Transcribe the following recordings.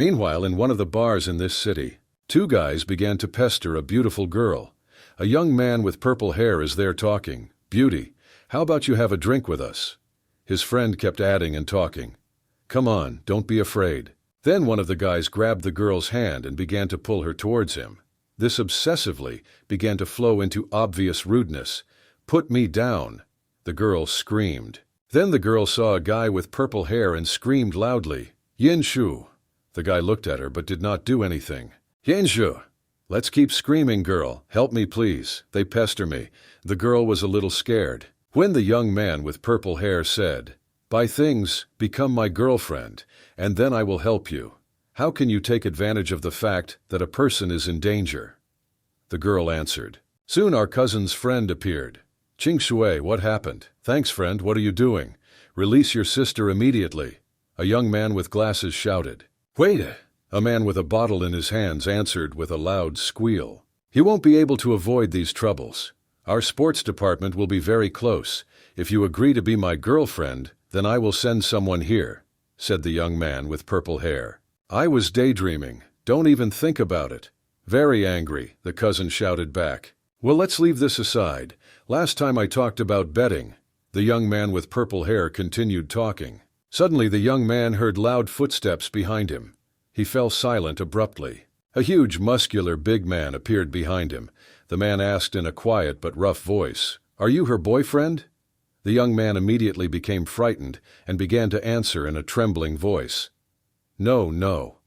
Meanwhile, in one of the bars in this city, two guys began to pester a beautiful girl. A young man with purple hair is there talking. "Beauty, how about you have a drink with us?" His friend kept adding and talking. "Come on, don't be afraid." Then one of the guys grabbed the girl's hand and began to pull her towards him. This obsessively began to flow into obvious rudeness. "Put me down," the girl screamed. Then the girl saw a guy with purple hair and screamed loudly, "Yin Shu." The guy looked at her but did not do anything. "Yin Shu, let's keep screaming, girl. Help me, please. They pester me." The girl was a little scared. When the young man with purple hair said, "Buy things, become my girlfriend, and then I will help you. How can you take advantage of the fact that a person is in danger?" The girl answered. Soon our cousin's friend appeared. "Ching Shui, what happened?" "Thanks, friend, what are you doing?" "Release your sister immediately," a young man with glasses shouted. "Wait!" A man with a bottle in his hands answered with a loud squeal. "You won't be able to avoid these troubles. Our sports department will be very close. If you agree to be my girlfriend, then I will send someone here," said the young man with purple hair. "I was daydreaming. Don't even think about it." Very angry, the cousin shouted back. "Well, let's leave this aside. Last time I talked about betting." The young man with purple hair continued talking. Suddenly the young man heard loud footsteps behind him. He fell silent abruptly. A huge, muscular, big man appeared behind him. The man asked in a quiet but rough voice, "Are you her boyfriend?" The young man immediately became frightened and began to answer in a trembling voice. No,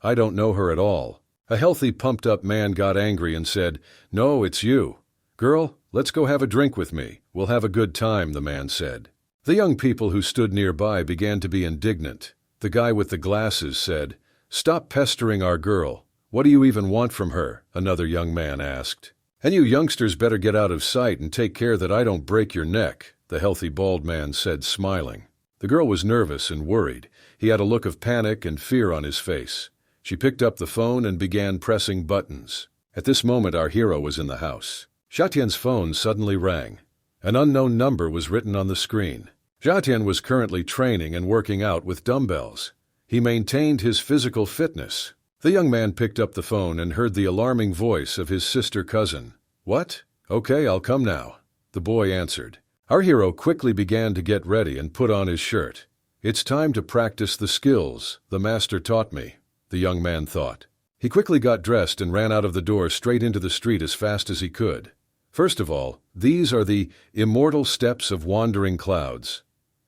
I don't know her at all." A healthy, pumped-up man got angry and said, "No, it's you. Girl, let's go have a drink with me. We'll have a good time," the man said. The young people who stood nearby began to be indignant. The guy with the glasses said, "Stop pestering our girl. What do you even want from her?" another young man asked. "And you youngsters better get out of sight and take care that I don't break your neck," the healthy bald man said, smiling. The girl was nervous and worried. He had a look of panic and fear on his face. She picked up the phone and began pressing buttons. At this moment our hero was in the house. Xiatian's phone suddenly rang. An unknown number was written on the screen. Xiatian was currently training and working out with dumbbells. He maintained his physical fitness. The young man picked up the phone and heard the alarming voice of his sister cousin. "What? Okay, I'll come now," the boy answered. Our hero quickly began to get ready and put on his shirt. "It's time to practice the skills the master taught me," the young man thought. He quickly got dressed and ran out of the door straight into the street as fast as he could. First of all, these are the immortal steps of wandering clouds,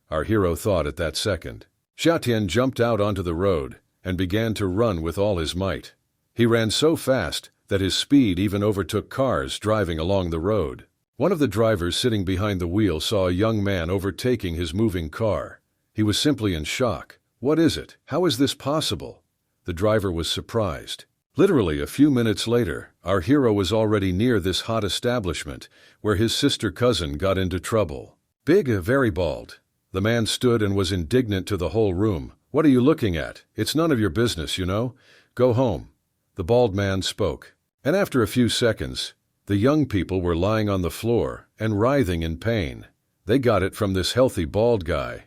our hero thought at that second. Xiatian jumped out onto the road and began to run with all his might. He ran so fast that his speed even overtook cars driving along the road. One of the drivers sitting behind the wheel saw a young man overtaking his moving car. He was simply in shock. "What is it? How is this possible?" The driver was surprised. Literally a few minutes later, our hero was already near this hot establishment where his sister cousin got into trouble. Big, very bald. The man stood and was indignant to the whole room. "What are you looking at? It's none of your business, you know. Go home." The bald man spoke. And after a few seconds, the young people were lying on the floor and writhing in pain. They got it from this healthy bald guy.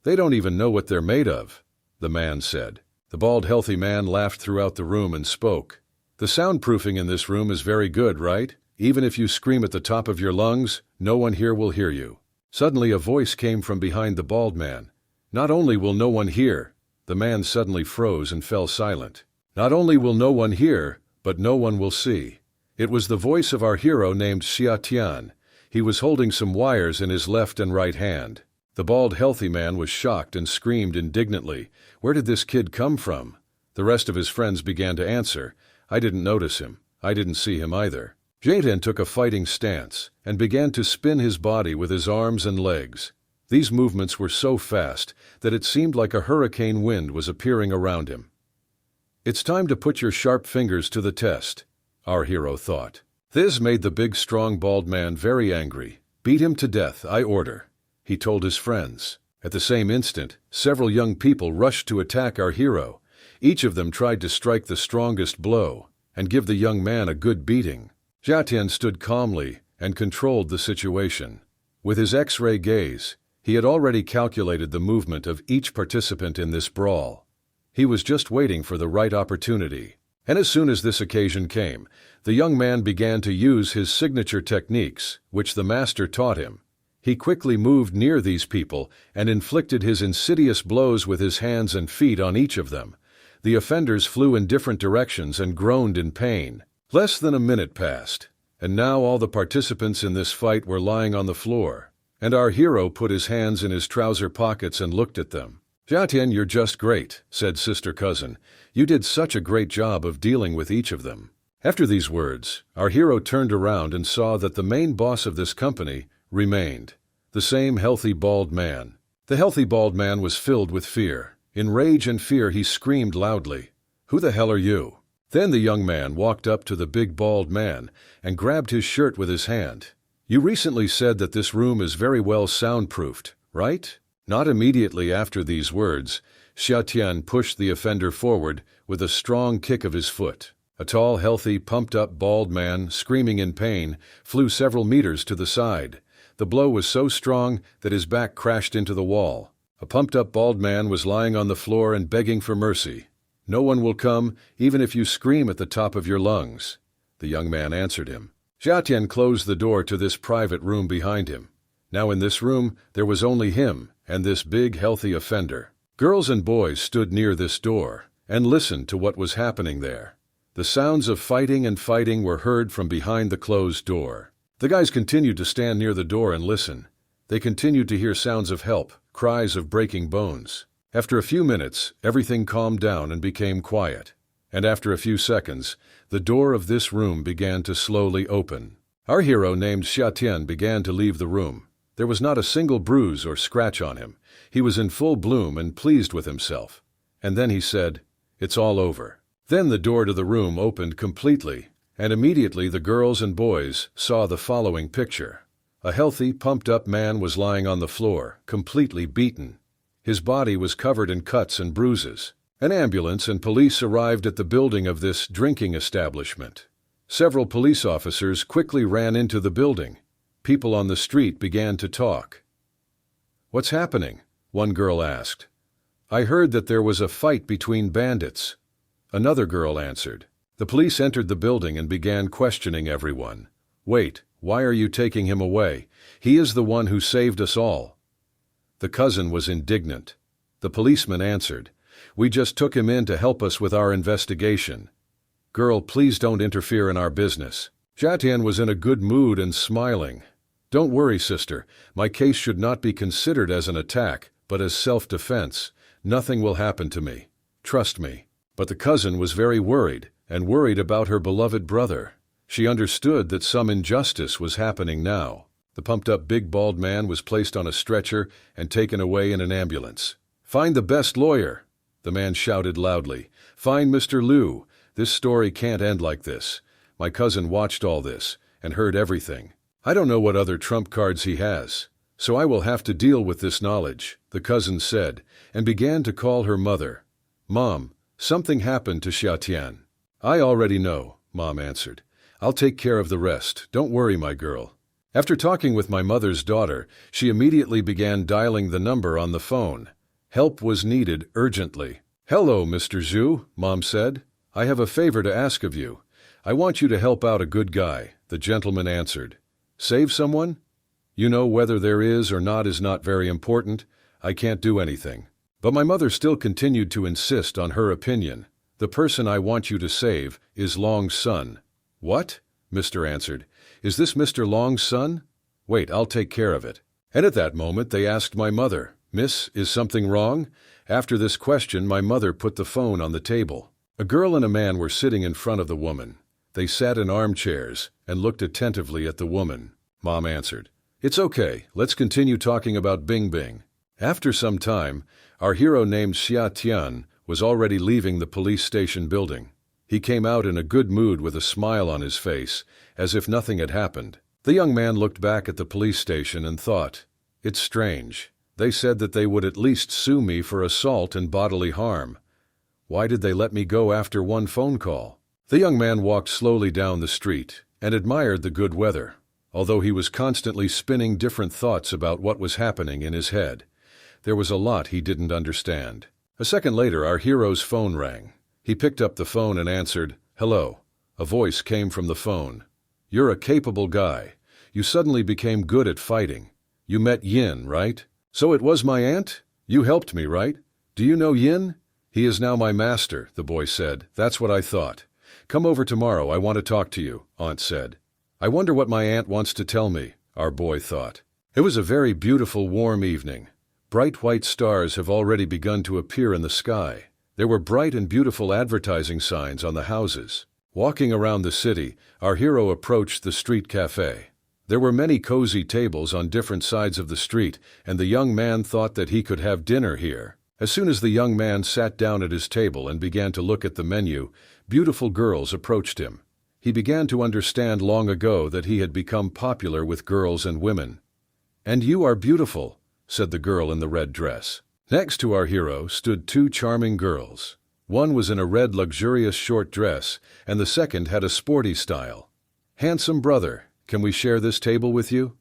"They don't even know what they're made of," the man said. The bald healthy man laughed throughout the room and spoke. "The soundproofing in this room is very good, right? Even if you scream at the top of your lungs, no one here will hear you." Suddenly a voice came from behind the bald man. "Not only will no one hear," the man suddenly froze and fell silent. "Not only will no one hear, but no one will see." It was the voice of our hero named Xiatian. He was holding some wires in his left and right hand. The bald healthy man was shocked and screamed indignantly, "Where did this kid come from?" The rest of his friends began to answer, "I didn't notice him. I didn't see him either." Jaden took a fighting stance and began to spin his body with his arms and legs. These movements were so fast that it seemed like a hurricane wind was appearing around him. "It's time to put your sharp fingers to the test," our hero thought. This made the big, strong, bald man very angry. "Beat him to death, I order," he told his friends. At the same instant, several young people rushed to attack our hero. Each of them tried to strike the strongest blow and give the young man a good beating. Xiatian stood calmly and controlled the situation. With his X-ray gaze, he had already calculated the movement of each participant in this brawl. He was just waiting for the right opportunity. And as soon as this occasion came, the young man began to use his signature techniques, which the master taught him. He quickly moved near these people and inflicted his insidious blows with his hands and feet on each of them. The offenders flew in different directions and groaned in pain. Less than a minute passed, and now all the participants in this fight were lying on the floor, and our hero put his hands in his trouser pockets and looked at them. "Xiatian, you're just great," said Sister Cousin. "You did such a great job of dealing with each of them." After these words, our hero turned around and saw that the main boss of this company remained, the same healthy bald man. The healthy bald man was filled with fear. In rage and fear he screamed loudly, "Who the hell are you?" Then the young man walked up to the big bald man and grabbed his shirt with his hand. "You recently said that this room is very well soundproofed, right?" Not immediately after these words, Xiatian pushed the offender forward with a strong kick of his foot. A tall, healthy, pumped-up bald man, screaming in pain, flew several meters to the side. The blow was so strong that his back crashed into the wall. A pumped-up bald man was lying on the floor and begging for mercy. "No one will come, even if you scream at the top of your lungs," the young man answered him. Xiatian closed the door to this private room behind him. Now in this room there was only him and this big, healthy offender. Girls and boys stood near this door and listened to what was happening there. The sounds of fighting and fighting were heard from behind the closed door. The guys continued to stand near the door and listen. They continued to hear sounds of help, cries of breaking bones. After a few minutes, everything calmed down and became quiet. And after a few seconds, the door of this room began to slowly open. Our hero named Xiatian began to leave the room. There was not a single bruise or scratch on him. He was in full bloom and pleased with himself. And then he said, "It's all over." Then the door to the room opened completely, and immediately the girls and boys saw the following picture. A healthy, pumped-up man was lying on the floor, completely beaten. His body was covered in cuts and bruises. An ambulance and police arrived at the building of this drinking establishment. Several police officers quickly ran into the building. People on the street began to talk. "What's happening?" one girl asked. "I heard that there was a fight between bandits," another girl answered. The police entered the building and began questioning everyone. "Wait, why are you taking him away? He is the one who saved us all." The cousin was indignant. The policeman answered, "We just took him in to help us with our investigation." "Girl, please don't interfere in our business." Xiatian was in a good mood and smiling. "Don't worry, sister. My case should not be considered as an attack, but as self-defense. Nothing will happen to me. Trust me." But the cousin was very worried about her beloved brother. She understood that some injustice was happening now. The pumped-up big bald man was placed on a stretcher and taken away in an ambulance. "Find the best lawyer," the man shouted loudly. "Find Mr. Liu. This story can't end like this. My cousin watched all this and heard everything. I don't know what other trump cards he has, so I will have to deal with this knowledge," the cousin said, and began to call her mother. "Mom, something happened to Xiatian." "I already know," Mom answered. "I'll take care of the rest. Don't worry, my girl." After talking with my mother's daughter, she immediately began dialing the number on the phone. Help was needed urgently. "Hello, Mr. Zhu," Mom said. "I have a favor to ask of you. I want you to help out a good guy," the gentleman answered. "Save someone? You know, whether there is or not is not very important. I can't do anything." But my mother still continued to insist on her opinion. "The person I want you to save is Long's son." "What?" Mr. answered. "Is this Mr. Long's son? Wait, I'll take care of it." And at that moment they asked my mother, "Miss, is something wrong?" After this question, my mother put the phone on the table. A girl and a man were sitting in front of the woman. They sat in armchairs and looked attentively at the woman. Mom answered, "It's okay, let's continue talking about Bing Bing." After some time, our hero named Xiatian was already leaving the police station building. He came out in a good mood with a smile on his face, as if nothing had happened. The young man looked back at the police station and thought, "It's strange. They said that they would at least sue me for assault and bodily harm. Why did they let me go after one phone call?" The young man walked slowly down the street and admired the good weather, although he was constantly spinning different thoughts about what was happening in his head. There was a lot he didn't understand. A second later, our hero's phone rang. He picked up the phone and answered, "Hello." A voice came from the phone. "You're a capable guy. You suddenly became good at fighting. You met Yin, right? So it was my aunt? You helped me, right? Do you know Yin?" "He is now my master," the boy said. "That's what I thought. Come over tomorrow, I want to talk to you," Aunt said. "I wonder what my aunt wants to tell me," our boy thought. It was a very beautiful, warm evening. Bright white stars have already begun to appear in the sky. There were bright and beautiful advertising signs on the houses. Walking around the city, our hero approached the street cafe. There were many cozy tables on different sides of the street, and the young man thought that he could have dinner here. As soon as the young man sat down at his table and began to look at the menu, beautiful girls approached him. He began to understand long ago that he had become popular with girls and women. "And you are beautiful," said the girl in the red dress. Next to our hero stood two charming girls. One was in a red luxurious short dress, and the second had a sporty style. "Handsome brother, can we share this table with you?"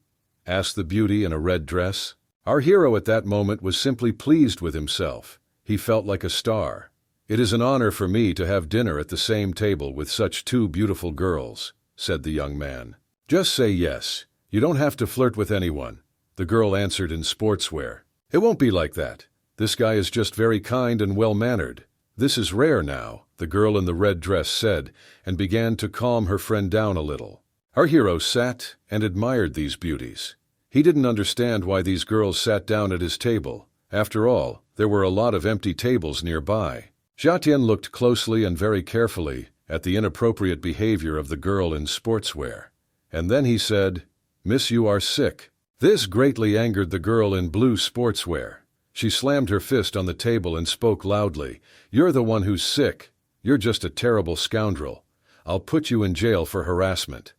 asked the beauty in a red dress. Our hero at that moment was simply pleased with himself. He felt like a star. "It is an honor for me to have dinner at the same table with such two beautiful girls," said the young man. "Just say yes. You don't have to flirt with anyone," the girl answered in sportswear. "It won't be like that. This guy is just very kind and well-mannered. This is rare now," the girl in the red dress said, and began to calm her friend down a little. Our hero sat and admired these beauties. He didn't understand why these girls sat down at his table. After all, there were a lot of empty tables nearby. Jiatian looked closely and very carefully at the inappropriate behavior of the girl in sportswear. And then he said, "Miss, you are sick." This greatly angered the girl in blue sportswear. She slammed her fist on the table and spoke loudly, "You're the one who's sick. You're just a terrible scoundrel. I'll put you in jail for harassment."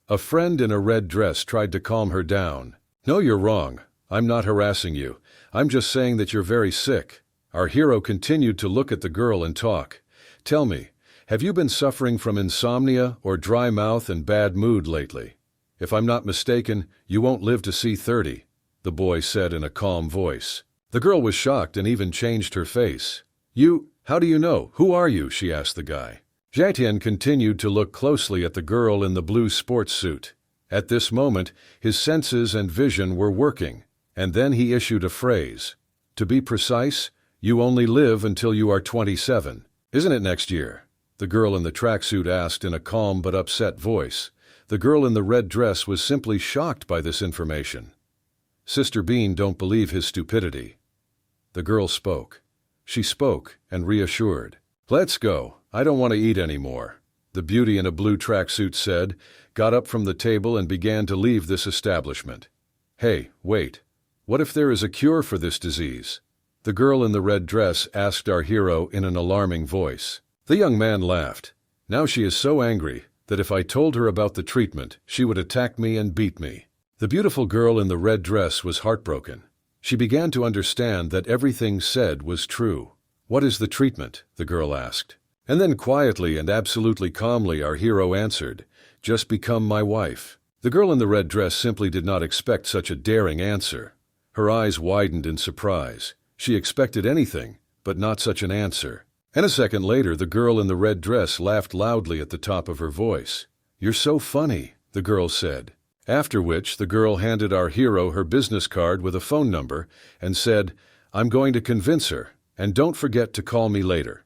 A friend in a red dress tried to calm her down. "No, you're wrong. I'm not harassing you. I'm just saying that you're very sick." Our hero continued to look at the girl and talk. "Tell me, have you been suffering from insomnia or dry mouth and bad mood lately? If I'm not mistaken, you won't live to see 30, the boy said in a calm voice. The girl was shocked and even changed her face. How do you know? Who are you?" she asked the guy. Jiatian continued to look closely at the girl in the blue sports suit. At this moment, his senses and vision were working, and then he issued a phrase. "To be precise, you only live until you are 27. Isn't it next year?" the girl in the tracksuit asked in a calm but upset voice. The girl in the red dress was simply shocked by this information. Sister Bean don't believe his stupidity. The girl spoke. She spoke and reassured. "Let's go. I don't want to eat anymore," the beauty in a blue tracksuit said, got up from the table and began to leave this establishment. "Hey, wait. What if there is a cure for this disease?" the girl in the red dress asked our hero in an alarming voice. The young man laughed. "Now she is so angry that if I told her about the treatment, she would attack me and beat me." The beautiful girl in the red dress was heartbroken. She began to understand that everything said was true. "What is the treatment?" the girl asked. And then quietly and absolutely calmly our hero answered, "Just become my wife." The girl in the red dress simply did not expect such a daring answer. Her eyes widened in surprise. She expected anything, but not such an answer. And a second later, the girl in the red dress laughed loudly at the top of her voice. "You're so funny," the girl said. After which, the girl handed our hero her business card with a phone number and said, "I'm going to convince her, and don't forget to call me later."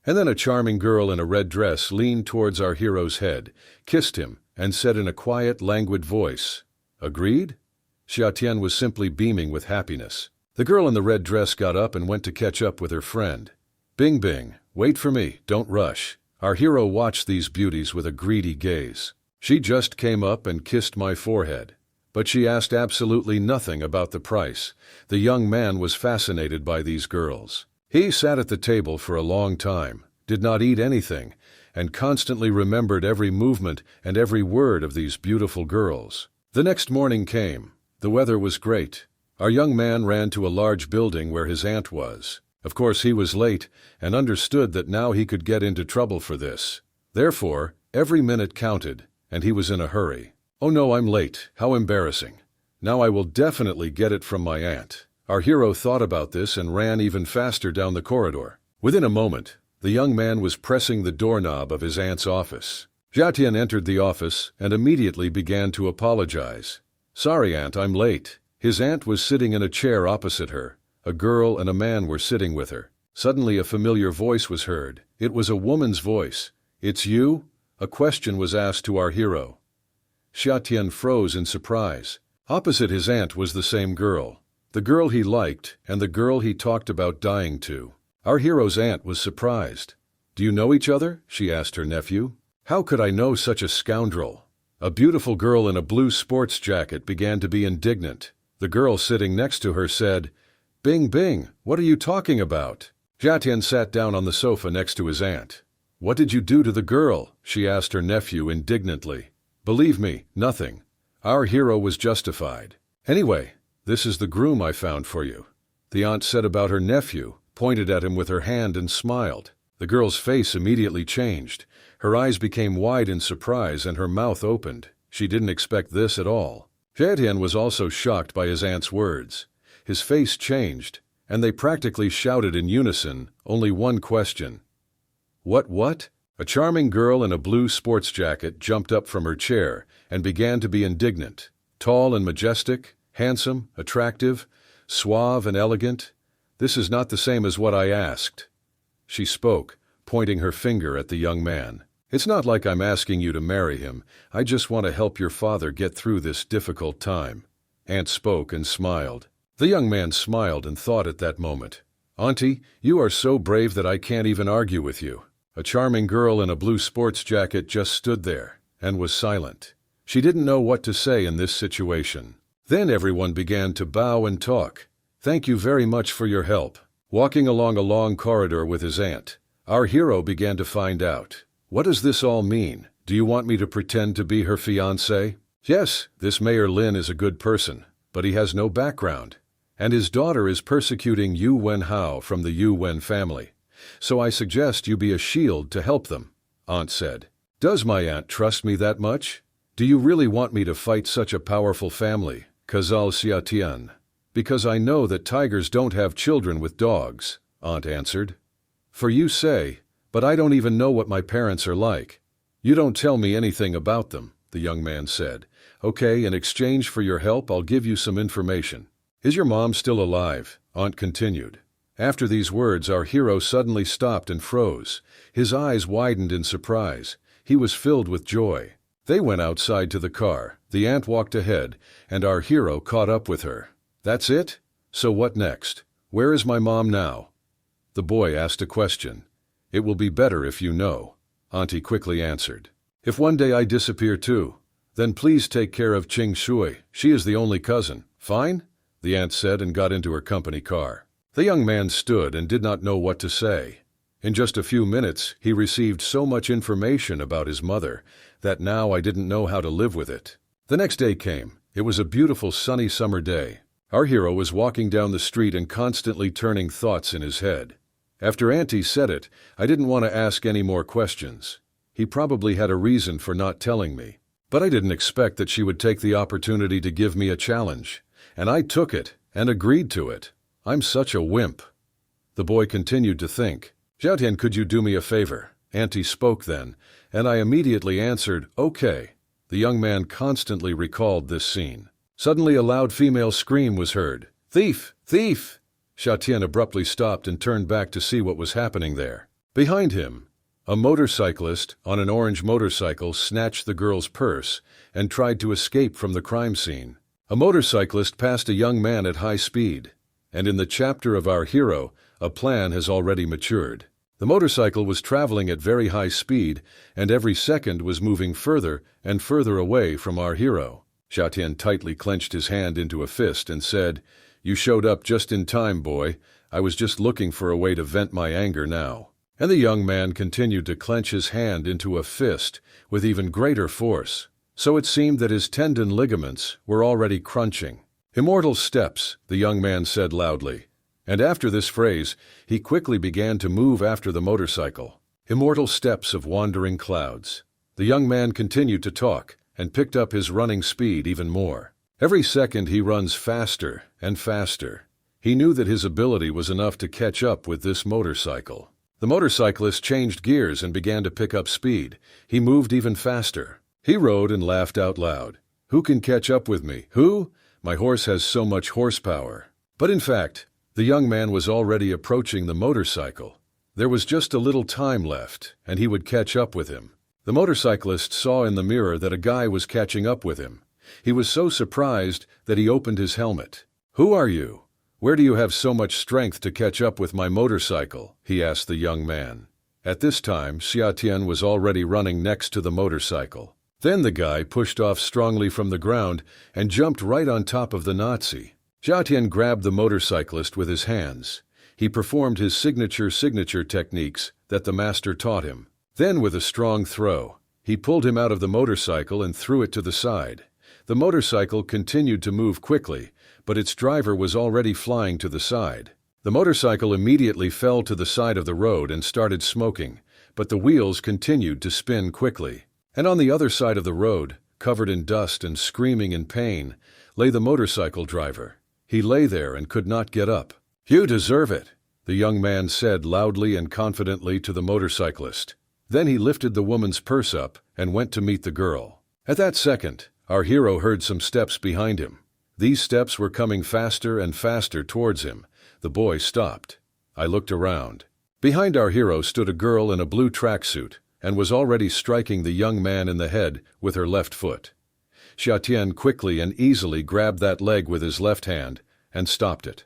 And then a charming girl in a red dress leaned towards our hero's head, kissed him, and said in a quiet, languid voice, "Agreed?" Xiatian was simply beaming with happiness. The girl in the red dress got up and went to catch up with her friend. "Bing Bing, wait for me, don't rush." Our hero watched these beauties with a greedy gaze. She just came up and kissed my forehead. But she asked absolutely nothing about the price. The young man was fascinated by these girls. He sat at the table for a long time, did not eat anything, and constantly remembered every movement and every word of these beautiful girls. The next morning came. The weather was great. Our young man ran to a large building where his aunt was. Of course, he was late and understood that now he could get into trouble for this. Therefore, every minute counted, and he was in a hurry. "Oh no, I'm late. How embarrassing. Now I will definitely get it from my aunt." Our hero thought about this and ran even faster down the corridor. Within a moment, the young man was pressing the doorknob of his aunt's office. Jatian entered the office and immediately began to apologize. "Sorry, Aunt, I'm late." His aunt was sitting in a chair opposite her. A girl and a man were sitting with her. Suddenly a familiar voice was heard. It was a woman's voice. "It's you?" A question was asked to our hero. Jatian froze in surprise. Opposite his aunt was the same girl. The girl he liked and the girl he talked about dying to. Our hero's aunt was surprised. "Do you know each other?" she asked her nephew. "How could I know such a scoundrel?" A beautiful girl in a blue sports jacket began to be indignant. The girl sitting next to her said, "Bing Bing, what are you talking about?" Jatian sat down on the sofa next to his aunt. "What did you do to the girl?" she asked her nephew indignantly. "Believe me, nothing." Our hero was justified. "Anyway, this is the groom I found for you," the aunt said about her nephew, pointed at him with her hand and smiled. The girl's face immediately changed. Her eyes became wide in surprise and her mouth opened. She didn't expect this at all. Jatian was also shocked by his aunt's words. His face changed, and they practically shouted in unison, only one question. What? A charming girl in a blue sports jacket jumped up from her chair and began to be indignant. Tall and majestic, handsome, attractive, suave and elegant. "This is not the same as what I asked." She spoke, pointing her finger at the young man. "It's not like I'm asking you to marry him. I just want to help your father get through this difficult time." Aunt spoke and smiled. The young man smiled and thought at that moment, "Auntie, you are so brave that I can't even argue with you." A charming girl in a blue sports jacket just stood there and was silent. She didn't know what to say in this situation. Then everyone began to bow and talk. "Thank you very much for your help." Walking along a long corridor with his aunt, our hero began to find out. "What does this all mean? Do you want me to pretend to be her fiancé?" "Yes, this Mayor Lin is a good person, but he has no background. And his daughter is persecuting Yu Wen Hao from the Yu Wen family. So I suggest you be a shield to help them," Aunt said. "Does my aunt trust me that much? Do you really want me to fight such a powerful family, Kazal Xiatian?" "Because I know that tigers don't have children with dogs," Aunt answered. "For you say, but I don't even know what my parents are like." "You don't tell me anything about them," the young man said. "Okay, in exchange for your help, I'll give you some information." "Is your mom still alive?" Aunt continued. After these words, our hero suddenly stopped and froze. His eyes widened in surprise. He was filled with joy. They went outside to the car. The aunt walked ahead, and our hero caught up with her. "That's it? So what next? Where is my mom now?" The boy asked a question. "It will be better if you know," Auntie quickly answered. "If one day I disappear too, then please take care of Ching Shui. She is the only cousin. Fine?" the aunt said and got into her company car. The young man stood and did not know what to say. In just a few minutes, he received so much information about his mother that now I didn't know how to live with it. The next day came. It was a beautiful sunny summer day. Our hero was walking down the street and constantly turning thoughts in his head. After Auntie said it, I didn't want to ask any more questions. He probably had a reason for not telling me. But I didn't expect that she would take the opportunity to give me a challenge. And I took it and agreed to it. I'm such a wimp. The boy continued to think. "Jiaotian, could you do me a favor?" Auntie spoke then, and I immediately answered, "Okay." The young man constantly recalled this scene. Suddenly a loud female scream was heard. "Thief! Thief!" Jiaotian abruptly stopped and turned back to see what was happening there. Behind him, a motorcyclist on an orange motorcycle snatched the girl's purse and tried to escape from the crime scene. A motorcyclist passed a young man at high speed, and in the chapter of our hero, a plan has already matured. The motorcycle was traveling at very high speed, and every second was moving further and further away from our hero. Jiaotian tightly clenched his hand into a fist and said, "You showed up just in time, boy. I was just looking for a way to vent my anger now." And the young man continued to clench his hand into a fist with even greater force. So it seemed that his tendon ligaments were already crunching. "Immortal steps," the young man said loudly. And after this phrase, he quickly began to move after the motorcycle. "Immortal steps of wandering clouds." The young man continued to talk and picked up his running speed even more. Every second he runs faster and faster. He knew that his ability was enough to catch up with this motorcycle. The motorcyclist changed gears and began to pick up speed. He moved even faster. He rode and laughed out loud. "Who can catch up with me? Who? My horse has so much horsepower." But in fact, the young man was already approaching the motorcycle. There was just a little time left, and he would catch up with him. The motorcyclist saw in the mirror that a guy was catching up with him. He was so surprised that he opened his helmet. "Who are you? Where do you have so much strength to catch up with my motorcycle?" he asked the young man. At this time, Xiatian was already running next to the motorcycle. Then the guy pushed off strongly from the ground and jumped right on top of the Nazi. Xiatian grabbed the motorcyclist with his hands. He performed his signature techniques that the master taught him. Then, with a strong throw, he pulled him out of the motorcycle and threw it to the side. The motorcycle continued to move quickly, but its driver was already flying to the side. The motorcycle immediately fell to the side of the road and started smoking, but the wheels continued to spin quickly. And on the other side of the road, covered in dust and screaming in pain, lay the motorcycle driver. He lay there and could not get up. "You deserve it," the young man said loudly and confidently to the motorcyclist. Then he lifted the woman's purse up and went to meet the girl. At that second, our hero heard some steps behind him. These steps were coming faster and faster towards him. The boy stopped. I looked around. Behind our hero stood a girl in a blue tracksuit and was already striking the young man in the head with her left foot. Xiatian quickly and easily grabbed that leg with his left hand and stopped it.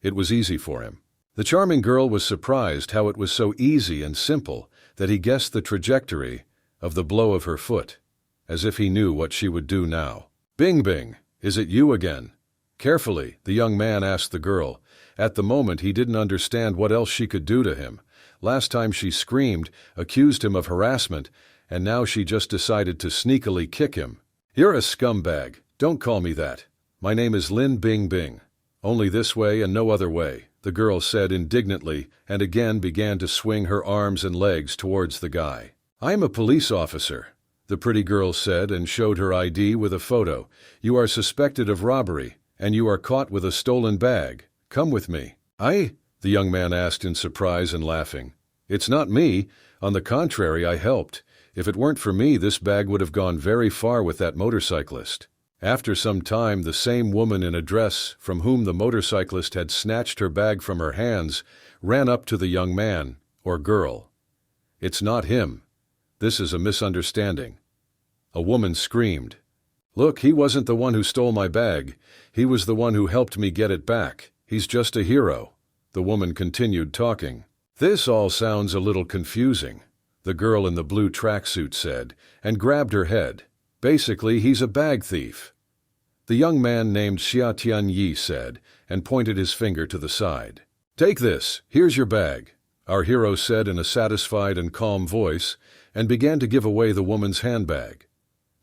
It was easy for him. The charming girl was surprised how it was so easy and simple that he guessed the trajectory of the blow of her foot, as if he knew what she would do now. "Bing Bing, is it you again?" Carefully, the young man asked the girl. At the moment he didn't understand what else she could do to him. Last time she screamed, accused him of harassment, and now she just decided to sneakily kick him. "You're a scumbag. Don't call me that. My name is Lin Bing Bing. Only this way and no other way," the girl said indignantly and again began to swing her arms and legs towards the guy. "I am a police officer," the pretty girl said and showed her ID with a photo. "You are suspected of robbery, and you are caught with a stolen bag. Come with me." The young man asked in surprise and laughing. "It's not me. On the contrary, I helped. If it weren't for me, this bag would have gone very far with that motorcyclist." After some time, the same woman in a dress from whom the motorcyclist had snatched her bag from her hands ran up to the young man, or girl. "It's not him. This is a misunderstanding." A woman screamed. "Look, he wasn't the one who stole my bag. He was the one who helped me get it back. He's just a hero." The woman continued talking. "This all sounds a little confusing," the girl in the blue tracksuit said, and grabbed her head. "Basically, he's a bag thief." The young man named Xia Tianyi said, and pointed his finger to the side. "Take this, here's your bag," our hero said in a satisfied and calm voice, and began to give away the woman's handbag.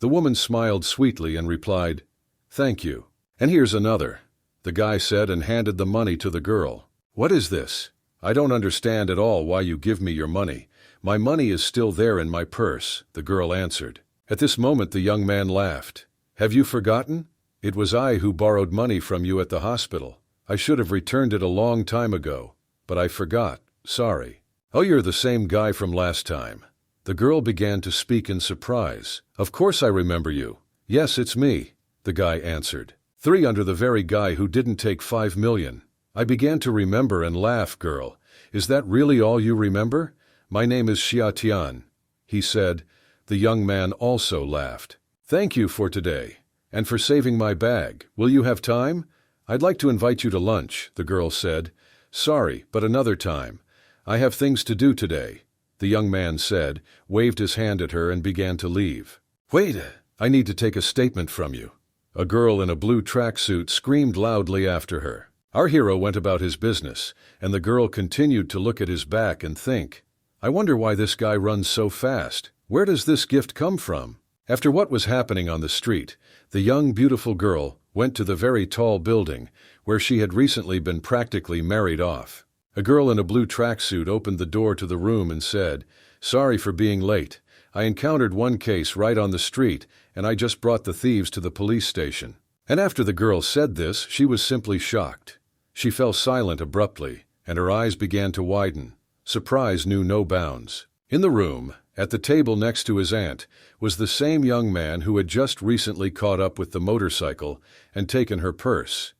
The woman smiled sweetly and replied, "Thank you. And here's another," the guy said and handed the money to the girl. "What is this? I don't understand at all why you give me your money. My money is still there in my purse," the girl answered. At this moment the young man laughed. "Have you forgotten? It was I who borrowed money from you at the hospital. I should have returned it a long time ago, but I forgot. Sorry." "Oh, you're the same guy from last time." The girl began to speak in surprise. "Of course I remember you. Yes, it's me," the guy answered. "3 under the very guy who didn't take 5 million. I began to remember and laugh. "Girl, is that really all you remember? My name is Xia Tian," he said. The young man also laughed. "Thank you for today, and for saving my bag. Will you have time? I'd like to invite you to lunch," the girl said. "Sorry, but another time. I have things to do today," the young man said, waved his hand at her and began to leave. "Wait, I need to take a statement from you," a girl in a blue tracksuit screamed loudly after her. Our hero went about his business, and the girl continued to look at his back and think, "I wonder why this guy runs so fast. Where does this gift come from?" After what was happening on the street, the young beautiful girl went to the very tall building where she had recently been practically married off. A girl in a blue tracksuit opened the door to the room and said, "Sorry for being late. I encountered one case right on the street, and I just brought the thieves to the police station." And after the girl said this, she was simply shocked. She fell silent abruptly, and her eyes began to widen. Surprise knew no bounds. In the room, at the table next to his aunt, was the same young man who had just recently caught up with the motorcycle and taken her purse.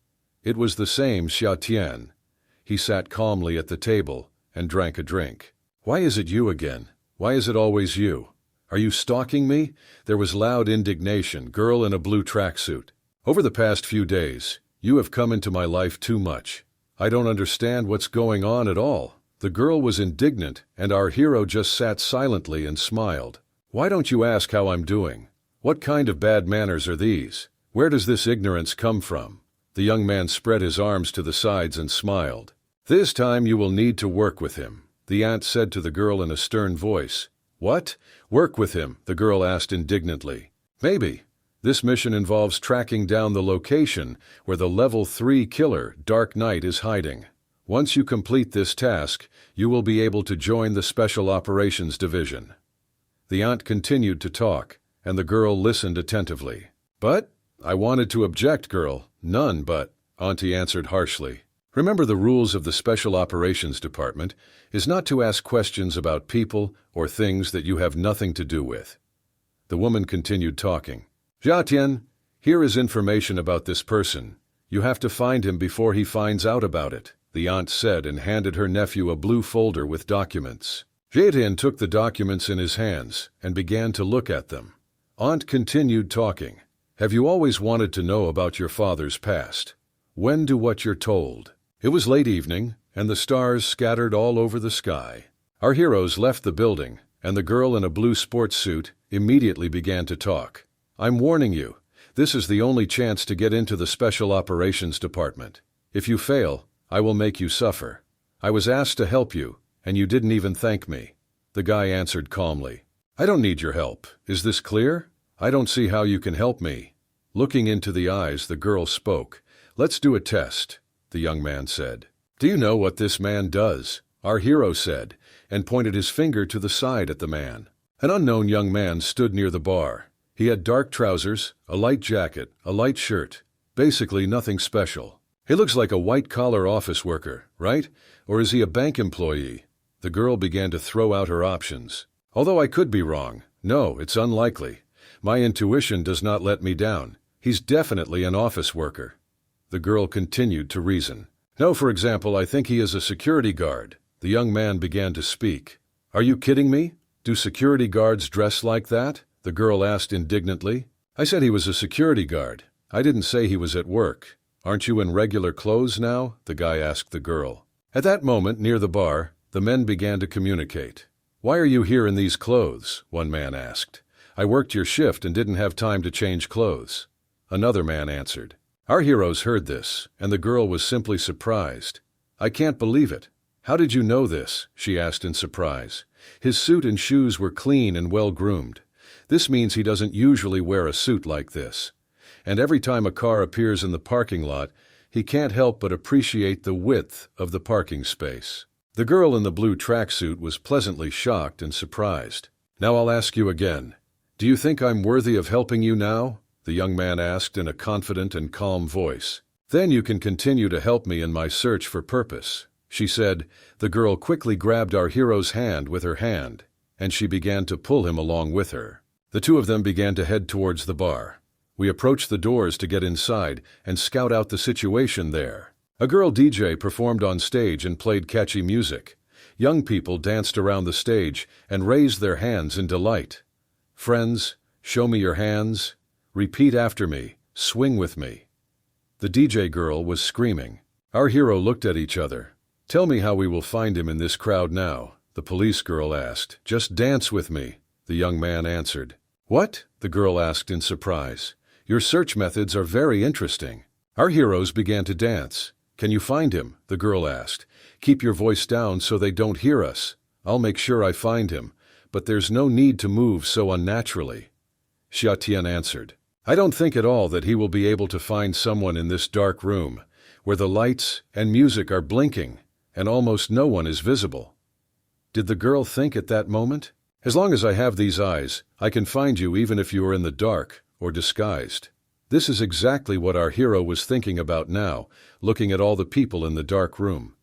It was the same Xia Tian. He sat calmly at the table and drank a drink. "Why is it you again? Why is it always you? Are you stalking me?" There was loud indignation, girl in a blue tracksuit. "Over the past few days, you have come into my life too much. I don't understand what's going on at all." The girl was indignant, and our hero just sat silently and smiled. "Why don't you ask how I'm doing? What kind of bad manners are these? Where does this ignorance come from?" The young man spread his arms to the sides and smiled. "This time you will need to work with him," the aunt said to the girl in a stern voice. "What? Work with him?" the girl asked indignantly. "Maybe. This mission involves tracking down the location where the Level 3 killer, Dark Knight, is hiding. Once you complete this task, you will be able to join the Special Operations Division." The aunt continued to talk, and the girl listened attentively. "But I wanted to object, girl." "None but," Auntie answered harshly. "Remember, the rules of the Special Operations Department is not to ask questions about people or things that you have nothing to do with." The woman continued talking. "Xia Tian, here is information about this person. You have to find him before he finds out about it," the aunt said, and handed her nephew a blue folder with documents. Xia Tian took the documents in his hands and began to look at them. Aunt continued talking. "Have you always wanted to know about your father's past? When do what you're told." It was late evening, and the stars scattered all over the sky. Our heroes left the building, and the girl in a blue sports suit immediately began to talk. "I'm warning you, this is the only chance to get into the Special Operations Department. If you fail, I will make you suffer. I was asked to help you, and you didn't even thank me." The guy answered calmly. "I don't need your help. Is this clear? I don't see how you can help me." Looking into the eyes, the girl spoke. "Let's do a test," the young man said. "Do you know what this man does?" our hero said, and pointed his finger to the side at the man. An unknown young man stood near the bar. He had dark trousers, a light jacket, a light shirt. Basically nothing special. "He looks like a white-collar office worker, right? Or is he a bank employee?" The girl began to throw out her options. "Although I could be wrong. No, it's unlikely. My intuition does not let me down. He's definitely an office worker." The girl continued to reason. "No, for example, I think he is a security guard." The young man began to speak. "Are you kidding me? Do security guards dress like that?" the girl asked indignantly. "I said he was a security guard. I didn't say he was at work." "Aren't you in regular clothes now?" the guy asked the girl. At that moment, near the bar, the men began to communicate. "Why are you here in these clothes?" one man asked. "I worked your shift and didn't have time to change clothes." Another man answered. Our heroes heard this, and the girl was simply surprised. "I can't believe it. How did you know this?" she asked in surprise. His suit and shoes were clean and well-groomed. This means he doesn't usually wear a suit like this. And every time a car appears in the parking lot, he can't help but appreciate the width of the parking space. The girl in the blue tracksuit was pleasantly shocked and surprised. "Now I'll ask you again. Do you think I'm worthy of helping you now?" the young man asked in a confident and calm voice. "Then you can continue to help me in my search for purpose," she said. The girl quickly grabbed our hero's hand with her hand, and she began to pull him along with her. The two of them began to head towards the bar. We approached the doors to get inside and scout out the situation there. A girl DJ performed on stage and played catchy music. Young people danced around the stage and raised their hands in delight. "Friends, show me your hands. Repeat after me. Swing with me." The DJ girl was screaming. Our hero looked at each other. "Tell me how we will find him in this crowd now," the police girl asked. "Just dance with me," the young man answered. "What?" the girl asked in surprise. "Your search methods are very interesting." Our heroes began to dance. "Can you find him?" the girl asked. "Keep your voice down so they don't hear us. I'll make sure I find him, but there's no need to move so unnaturally." Xia Tian answered. "I don't think at all that he will be able to find someone in this dark room, where the lights and music are blinking, and almost no one is visible." Did the girl think at that moment? "As long as I have these eyes, I can find you even if you are in the dark or disguised." This is exactly what our hero was thinking about now, looking at all the people in the dark room.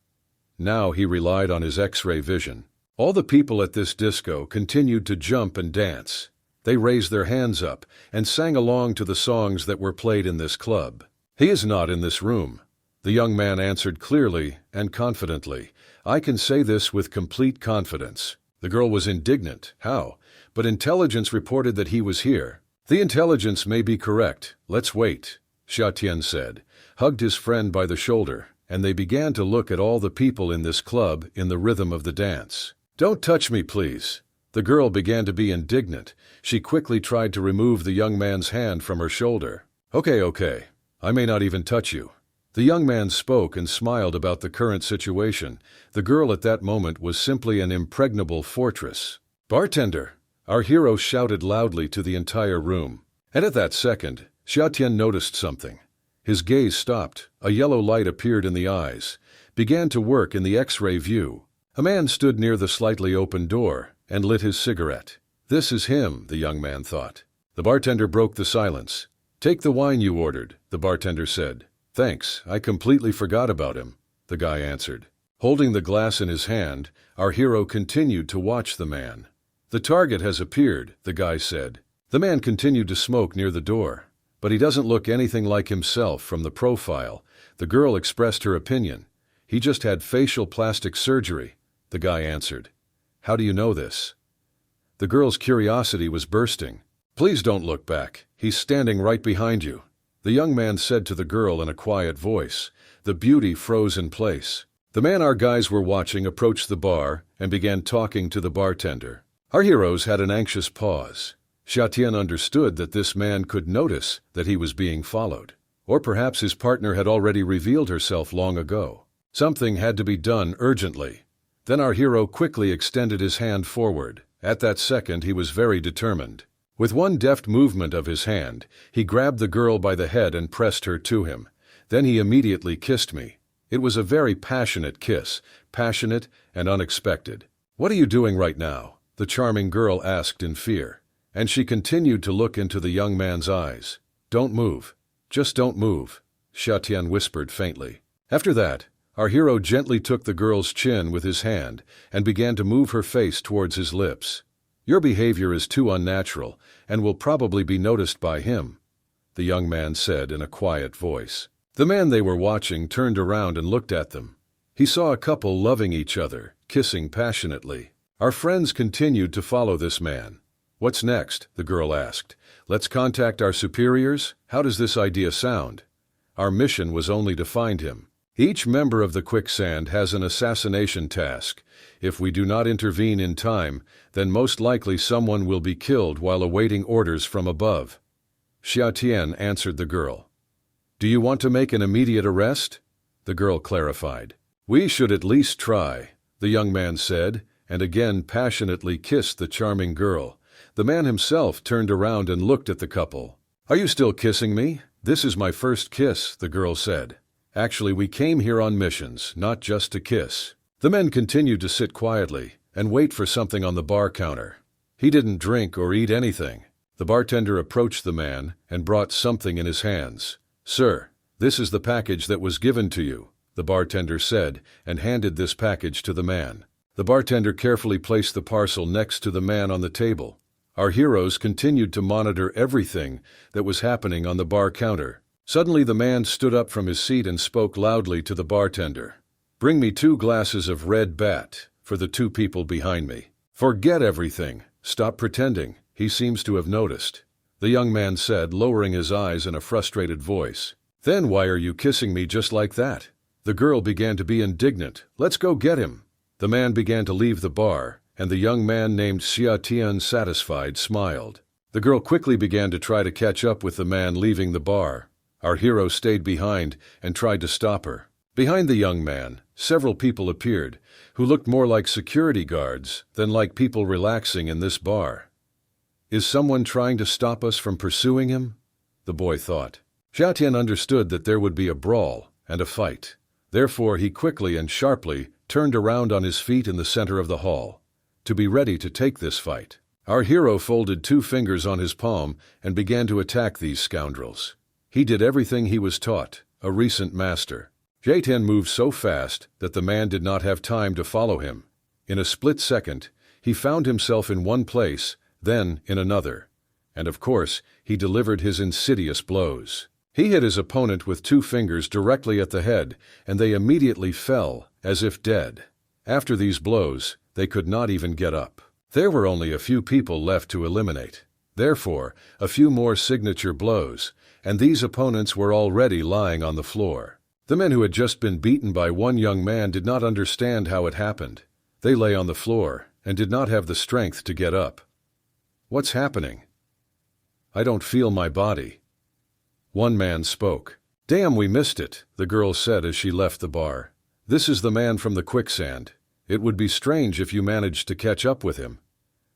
Now he relied on his X-ray vision. All the people at this disco continued to jump and dance. They raised their hands up and sang along to the songs that were played in this club. "He is not in this room," the young man answered clearly and confidently. "I can say this with complete confidence." The girl was indignant. "How? But intelligence reported that he was here." "The intelligence may be correct. Let's wait," Xiatian said, hugged his friend by the shoulder, and they began to look at all the people in this club in the rhythm of the dance. "Don't touch me, please." The girl began to be indignant. She quickly tried to remove the young man's hand from her shoulder. Okay. I may not even touch you." The young man spoke and smiled about the current situation. The girl at that moment was simply an impregnable fortress. "Bartender!" Our hero shouted loudly to the entire room. And at that second, Xiatian noticed something. His gaze stopped. A yellow light appeared in the eyes, began to work in the X-ray view. A man stood near the slightly open door and lit his cigarette. "This is him," the young man thought. The bartender broke the silence. "Take the wine you ordered," the bartender said. "Thanks, I completely forgot about him," the guy answered. Holding the glass in his hand, our hero continued to watch the man. "The target has appeared," the guy said. The man continued to smoke near the door. "But he doesn't look anything like himself from the profile." The girl expressed her opinion. "He just had facial plastic surgery," the guy answered. "How do you know this?" The girl's curiosity was bursting. "Please don't look back. He's standing right behind you," the young man said to the girl in a quiet voice. The beauty froze in place. The man our guys were watching approached the bar and began talking to the bartender. Our heroes had an anxious pause. Xiatian understood that this man could notice that he was being followed. Or perhaps his partner had already revealed herself long ago. Something had to be done urgently. Then our hero quickly extended his hand forward. At that second he was very determined. With one deft movement of his hand, he grabbed the girl by the head and pressed her to him. Then he immediately kissed me. It was a very passionate kiss, passionate and unexpected. "What are you doing right now?" the charming girl asked in fear. And she continued to look into the young man's eyes. "Don't move. Just don't move," Xiatian whispered faintly. After that, our hero gently took the girl's chin with his hand and began to move her face towards his lips. "Your behavior is too unnatural and will probably be noticed by him," the young man said in a quiet voice. The man they were watching turned around and looked at them. He saw a couple loving each other, kissing passionately. Our friends continued to follow this man. "What's next?" the girl asked. "Let's contact our superiors? How does this idea sound?" Our mission was only to find him. Each member of the Quicksand has an assassination task. If we do not intervene in time, then most likely someone will be killed while awaiting orders from above. Xiatian answered the girl. "Do you want to make an immediate arrest?" the girl clarified. "We should at least try," the young man said, and again passionately kissed the charming girl. The man himself turned around and looked at the couple. "Are you still kissing me?" "This is my first kiss," the girl said. "Actually, we came here on missions, not just to kiss." The men continued to sit quietly and wait for something on the bar counter. He didn't drink or eat anything. The bartender approached the man and brought something in his hands. "Sir, this is the package that was given to you," the bartender said, and handed this package to the man. The bartender carefully placed the parcel next to the man on the table. Our heroes continued to monitor everything that was happening on the bar counter. Suddenly the man stood up from his seat and spoke loudly to the bartender. "Bring me 2 glasses of red bat for the 2 people behind me." "Forget everything. Stop pretending. He seems to have noticed," the young man said, lowering his eyes in a frustrated voice. "Then why are you kissing me just like that?" The girl began to be indignant. "Let's go get him." The man began to leave the bar, and the young man named Xiatian, satisfied, smiled. The girl quickly began to try to catch up with the man leaving the bar. Our hero stayed behind and tried to stop her. Behind the young man, several people appeared, who looked more like security guards than like people relaxing in this bar. "Is someone trying to stop us from pursuing him?" the boy thought. Xiatian understood that there would be a brawl and a fight. Therefore he quickly and sharply turned around on his feet in the center of the hall, to be ready to take this fight. Our hero folded 2 fingers on his palm and began to attack these scoundrels. He did everything he was taught, a recent master. Jatian moved so fast that the man did not have time to follow him. In a split second, he found himself in one place, then in another. And of course, he delivered his insidious blows. He hit his opponent with 2 fingers directly at the head, and they immediately fell, as if dead. After these blows, they could not even get up. There were only a few people left to eliminate. Therefore, a few more signature blows, and these opponents were already lying on the floor. The men who had just been beaten by one young man did not understand how it happened. They lay on the floor and did not have the strength to get up. What's happening? I don't feel my body. One man spoke. Damn, we missed it, the girl said as she left the bar. This is the man from the quicksand. It would be strange if you managed to catch up with him.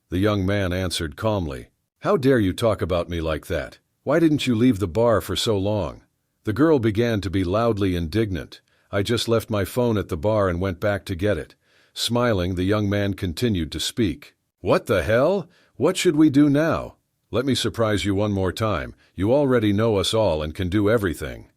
The young man answered calmly. How dare you talk about me like that? Why didn't you leave the bar for so long? The girl began to be loudly indignant. I just left my phone at the bar and went back to get it. Smiling, the young man continued to speak. What the hell? What should we do now? Let me surprise you one more time. You already know us all and can do everything.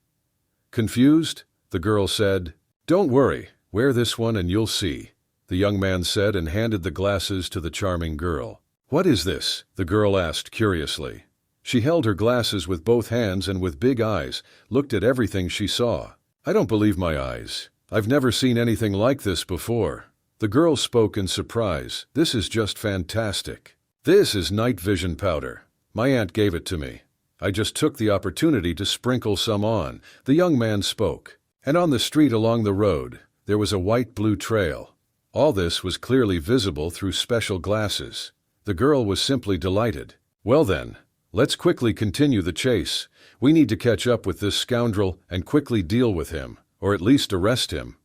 Confused? The girl said. Don't worry. Wear this one and you'll see, the young man said and handed the glasses to the charming girl. What is this? The girl asked curiously. She held her glasses with both hands and with big eyes, looked at everything she saw. I don't believe my eyes. I've never seen anything like this before. The girl spoke in surprise. This is just fantastic. This is night vision powder. My aunt gave it to me. I just took the opportunity to sprinkle some on, the young man spoke. And on the street along the road, there was a white-blue trail. All this was clearly visible through special glasses. The girl was simply delighted. Well then, let's quickly continue the chase. We need to catch up with this scoundrel and quickly deal with him, or at least arrest him.